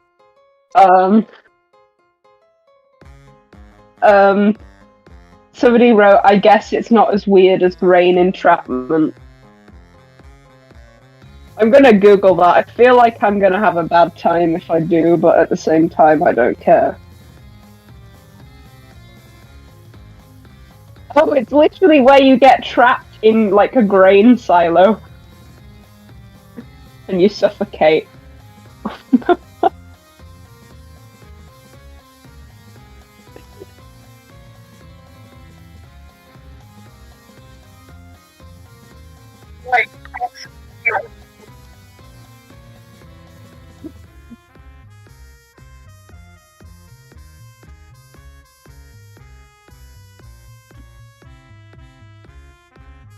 Somebody wrote, I guess it's not as weird as grain entrapment. I'm gonna Google that. I feel like I'm gonna have a bad time if I do, but at the same time, I don't care. Oh, it's literally where you get trapped in, like, a grain silo. And you suffocate. Like,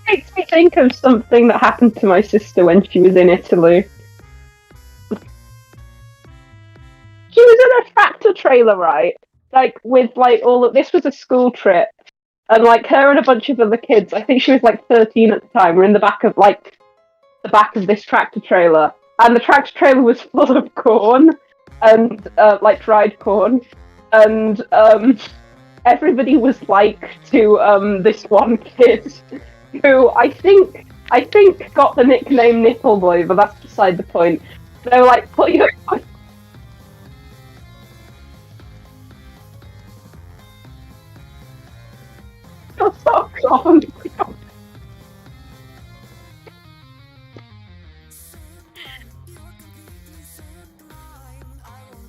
Makes me think of something that happened to my sister when she was in Italy. She was in a tractor trailer, right? Like, with, like, all of... This was a school trip. And, like, her and a bunch of other kids, I think she was, like, 13 at the time, were in the back of, like, the back of this tractor trailer. And the tractor trailer was full of corn. And, like, dried corn. And, everybody was like to, this one kid... who I think got the nickname Nipple Boy, but that's beside the point. They were like, put your socks on.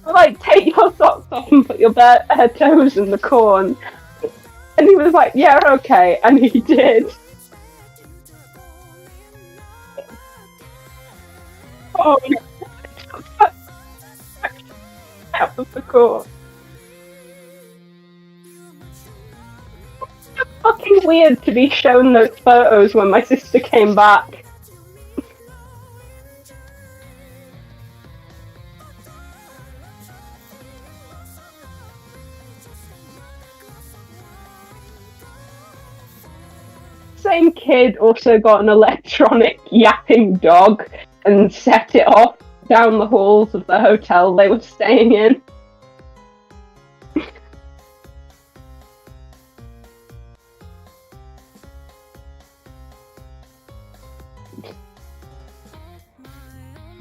Like, take your socks off and put your bare toes in the corn. And he was like, yeah, okay, and he did. Oh, out of the corn. It's fucking weird to be shown those photos when my sister came back. Same kid also got an electronic yapping dog and set it off down the halls of the hotel they were staying in.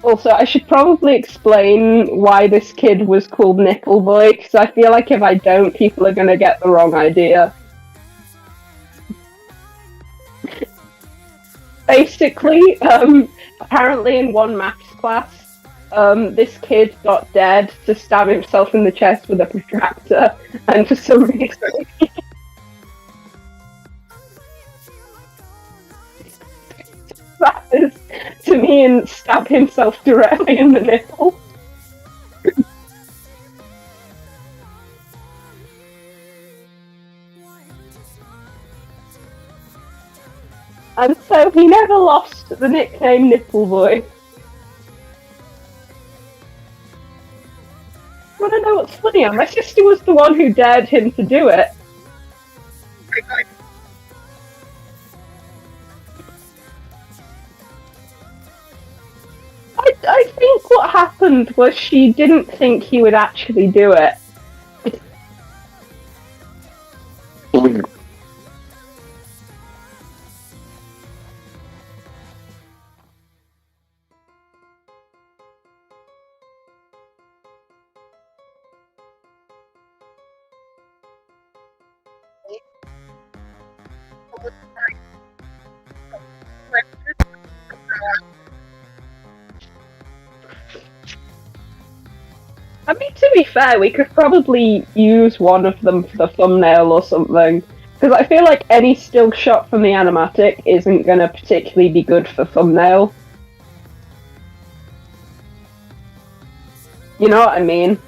Also, I should probably explain why this kid was called Nipple Boy, because I feel like if I don't, people are going to get the wrong idea. Basically, apparently in one maths class, this kid got dared to stab himself in the chest with a protractor, and for some reason... that is to me and stab himself directly in the nipple. And so he never lost the nickname Nipple Boy. Wanna know what's funnier? My sister was the one who dared him to do it. I think what happened was she didn't think he would actually do it. I mean, to be fair, we could probably use one of them for the thumbnail or something. Because I feel like any still shot from the animatic isn't going to particularly be good for thumbnail. You know what I mean?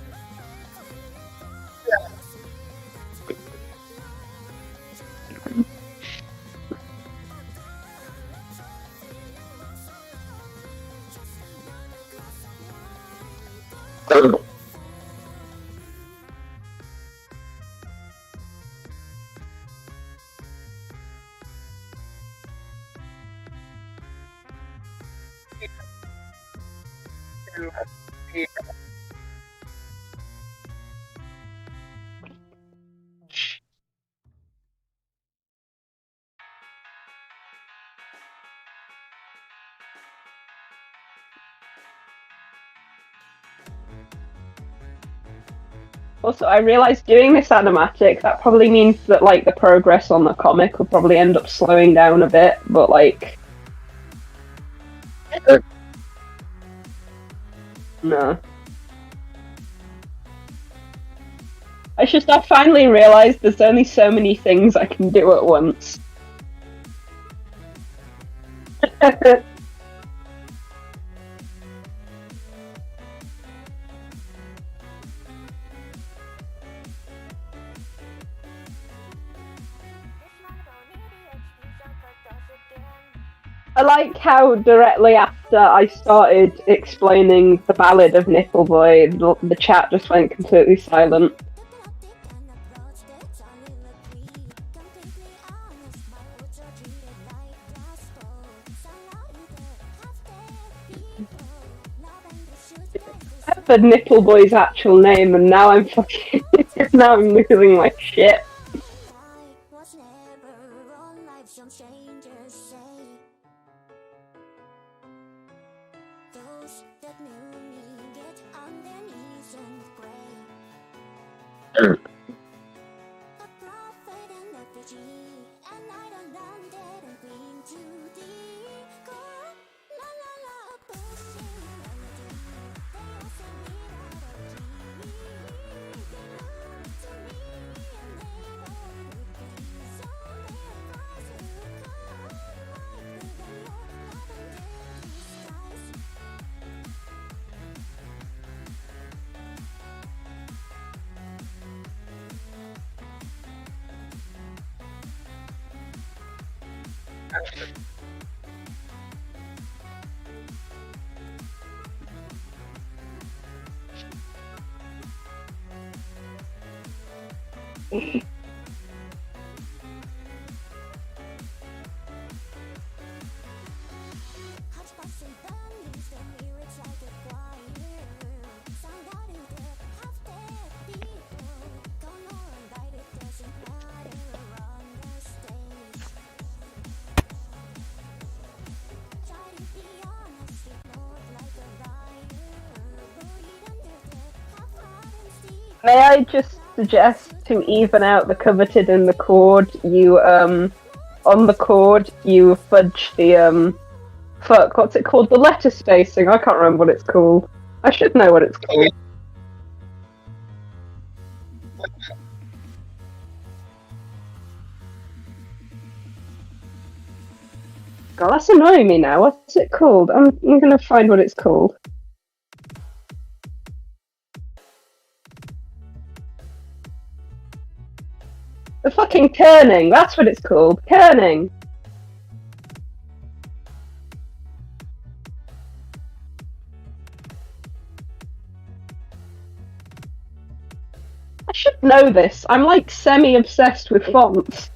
Also, I realised doing this animatic, that probably means that, like, the progress on the comic will probably end up slowing down a bit, but, like... No. I finally realised there's only so many things I can do at once. I like how directly after I started explaining the ballad of Nipple Boy, the chat just went completely silent. I have the Nipple Boy's actual name, and now I'm fucking now I'm losing my shit. May I just suggest to even out the coveted and the chord, you on the chord you fudge the fuck, what's it called? The letter spacing. I can't remember what it's called. I should know what it's called. God, that's annoying me now. What's it called? I'm gonna find what it's called. The fucking kerning. That's what it's called. Kerning. I should know this. I'm like semi-obsessed with fonts.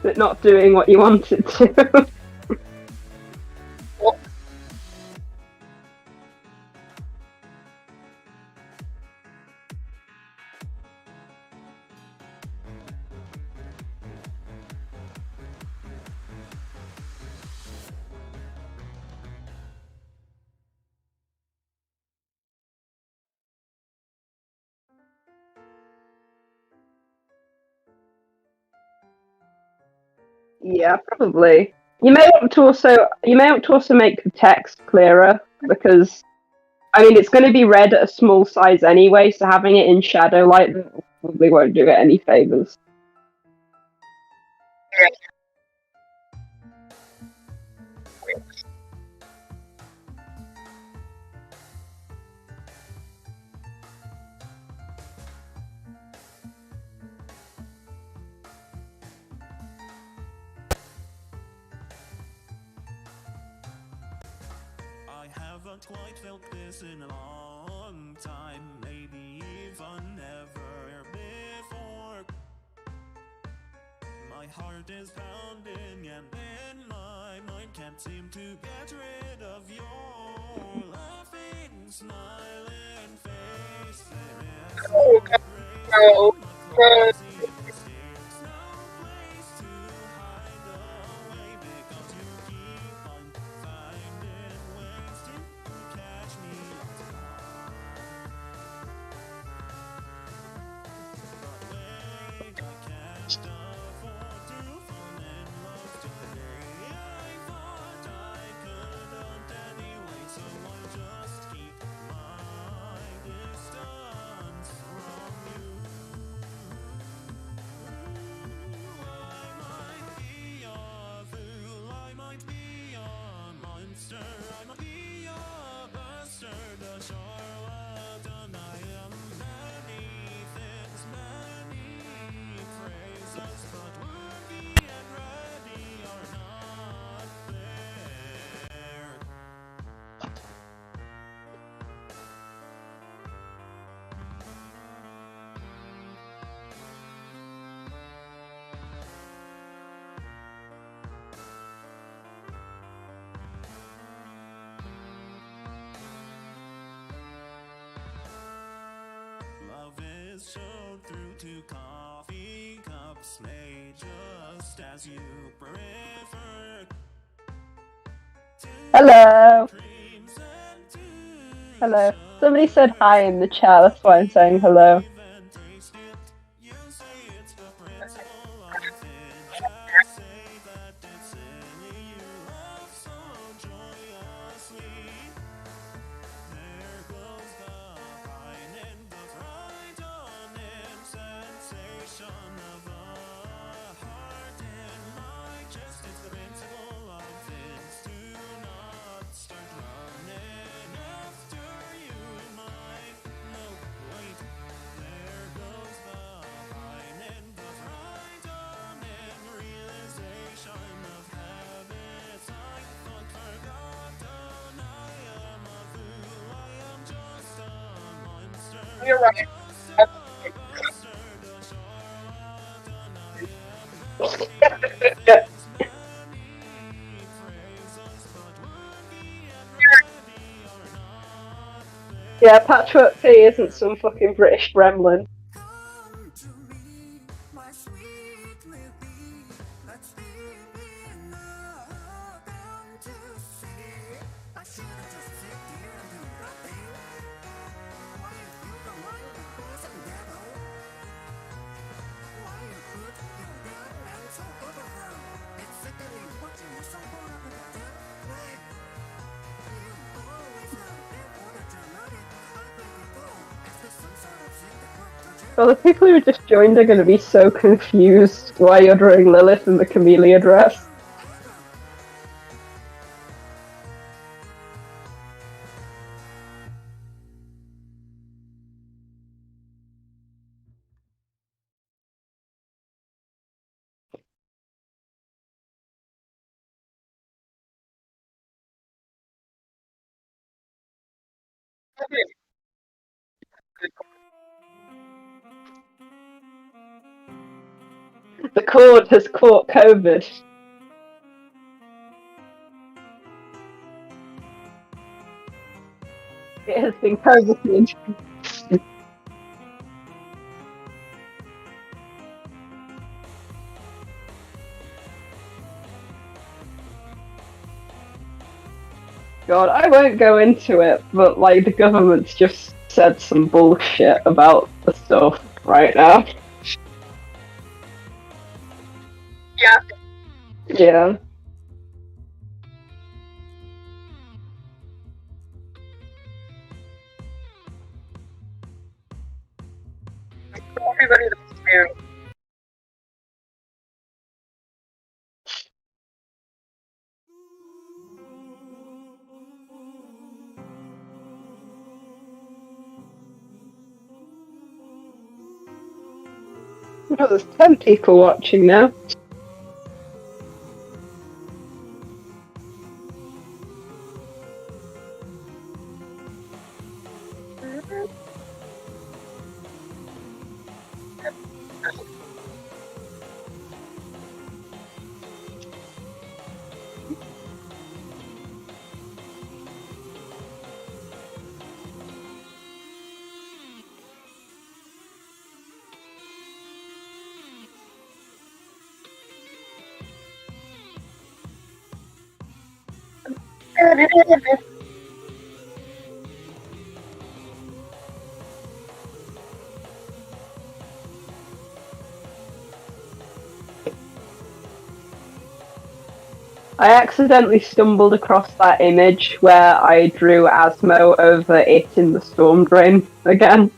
But not doing what you wanted to. Yeah, probably. You may want to also make the text clearer because I mean it's going to be read at a small size anyway, so having it in shadow light probably won't do it any favors. I haven't quite felt this in a long time, maybe even never before. My heart is pounding and in my mind can't seem to get rid of your laughing, smiling face. There is Oh, no. No. there's no place to hide away because you keep on finding ways to catch me off guard. But wait, I can't afford to fall in love today. I thought I couldn't anyway, so I just keep my distance from you. I might be a fool, I might be a monster, I might be a bastard, a charlatan. I am many things, many phrases, but worthy and ready are not there. Love is shown through two coffee cups made just as you prefer. Hello. Creams and two Hello. Somebody said hi in the chat, that's why I'm saying hello. even taste it. You say it's the principle of it. Just say that it's silly. You laugh so joyously. There goes the pine in the frightening sensation of a heart in my chest. It's the principle of things. Do not start running after you, my. No, wait. You're right. That's Yeah, Patchwork Tea isn't some fucking British gremlin. Come to me, my sweet lady. Let's begin now. Down to see. I should have just sit here and do nothing. Why you feel the mind was a devil? Why you put your damn hands all over her? It's sickening watching you so caught up in the death play. You always love in order to learn it. I let you go. It's the some sort of thing that worked to Well, the people who just joined are going to be so confused why you're drawing Lilith in the camellia dress. The Chord has caught COVID. It has been coveted. God, I won't go into it, but like the government's just said some bullshit about the stuff right now. yeah. Yeah. Everybody that's new. Oh, there's 10 people watching now. I accidentally stumbled across that image where I drew Asmo over it in the storm drain again.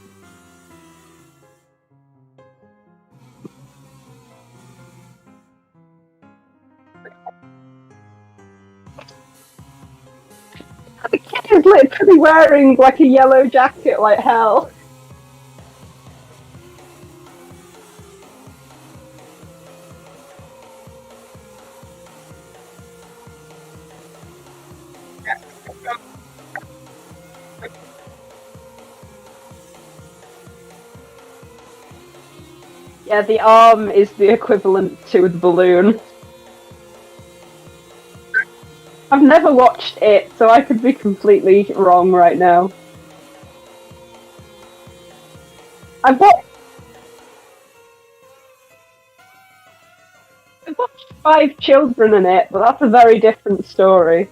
The kid is literally wearing like a yellow jacket like hell. Yeah, the arm is the equivalent to the balloon. I've never watched it, so I could be completely wrong right now. I've watched 5 children in it, but that's a very different story.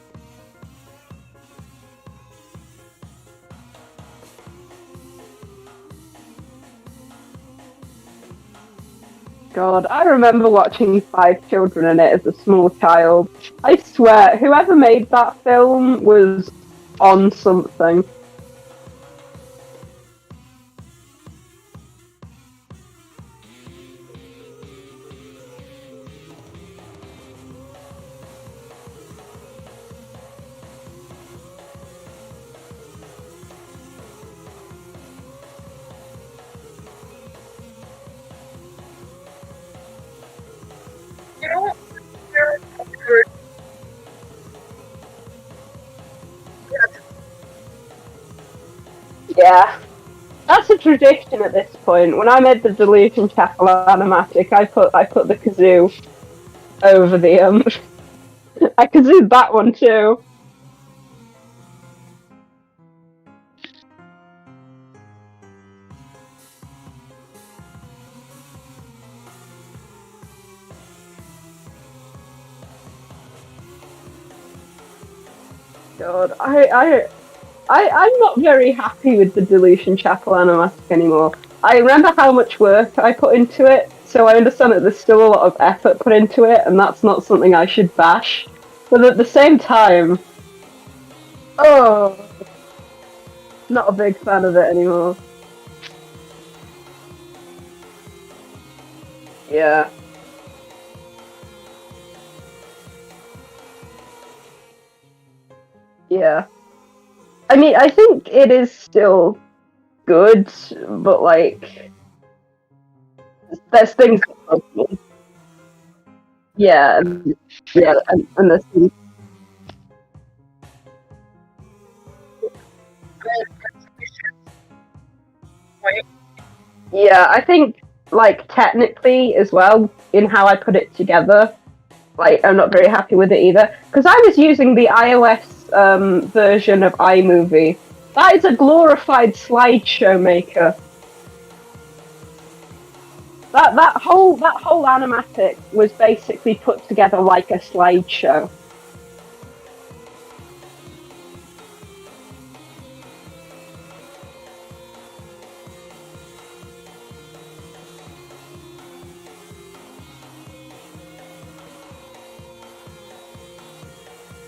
God, I remember watching 5 children in it as a small child. I swear, whoever made that film was on something. You know what? Yeah. That's a tradition at this point. When I made the Delusion Chapel animatic, I put the kazoo over the I kazooed that one too. God, I'm not very happy with the Delusion Chapel animatic anymore. I remember how much work I put into it, so I understand that there's still a lot of effort put into it, and that's not something I should bash. But at the same time, oh, not a big fan of it anymore. Yeah. Yeah. I mean, I think it is still good, but like, there's things that bug me. Yeah, and there's things. Yeah, I think like technically as well in how I put it together, like I'm not very happy with it either because I was using the iOS version of iMovie. That is a glorified slideshow maker. That whole animatic was basically put together like a slideshow.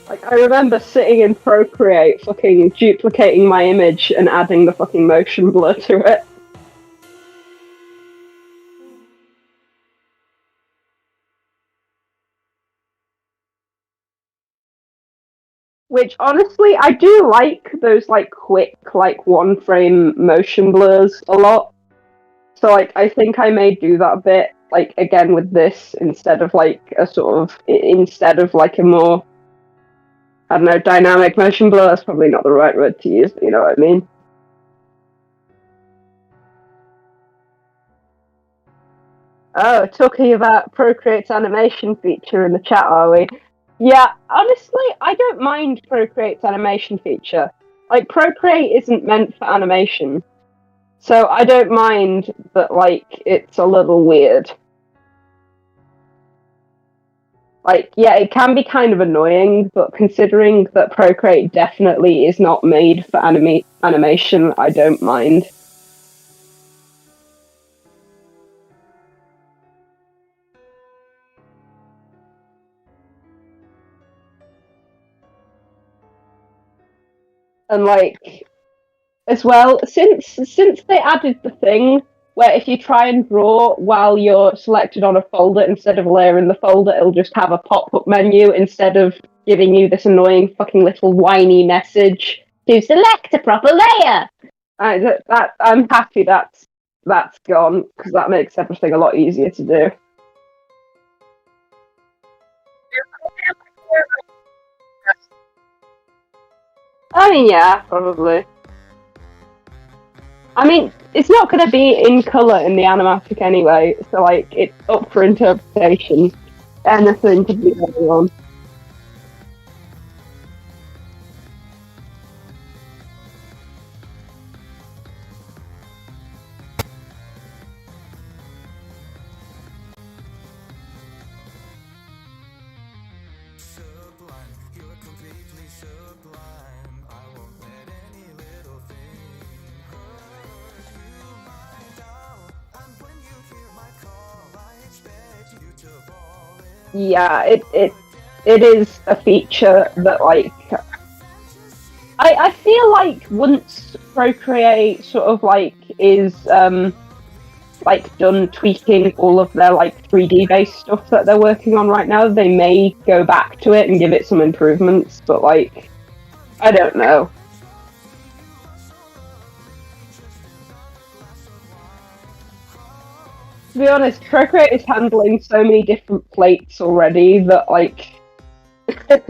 Like, I remember sitting in Procreate, fucking duplicating my image and adding the fucking motion blur to it. Which, honestly, I do like those, like, quick, like, one-frame motion blurs a lot. So, like, I think I may do that a bit, like, again with this, instead of, like, a more, I don't know, dynamic motion blur. That's probably not the right word to use, but you know what I mean? Oh, talking about Procreate's animation feature in the chat, are we? Yeah, honestly, I don't mind Procreate's animation feature. Like, Procreate isn't meant for animation. So I don't mind that, like, it's a little weird. Like, yeah, it can be kind of annoying, but considering that Procreate definitely is not made for animation, I don't mind. And, like, as well, since they added the thing where if you try and draw while you're selected on a folder instead of layering the folder, it'll just have a pop-up menu instead of giving you this annoying fucking little whiny message to select a proper layer. I'm happy that's gone because that makes everything a lot easier to do. I mean, yeah, probably. I mean, it's not going to be in colour in the animatic anyway, so, like, it's up for interpretation. Anything could be going on. Sublime, you're completely sublime. I won't let any little thing hurt you, my doll. And when you hear my call, I expect you to fall in. Yeah, it is a feature that, like, I feel like once Procreate sort of, like, is like done tweaking all of their like 3D based stuff that they're working on right now, they may go back to it and give it some improvements, but like, I don't know. To be honest, Procreate is handling so many different plates already that like it's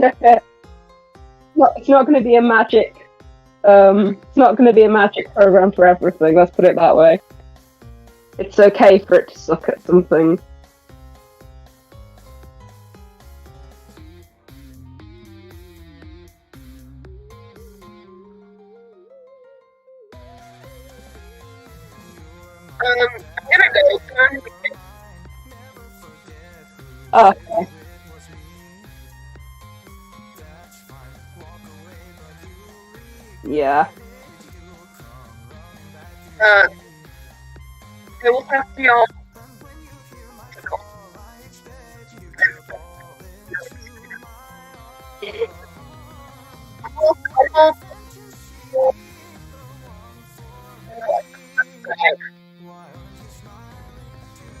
not going to be a magic It's not going to be a magic program for everything. Let's put it that way. It's okay for it to suck at something. I'm gonna go. Oh, okay. Yeah. I will have to y'all. I will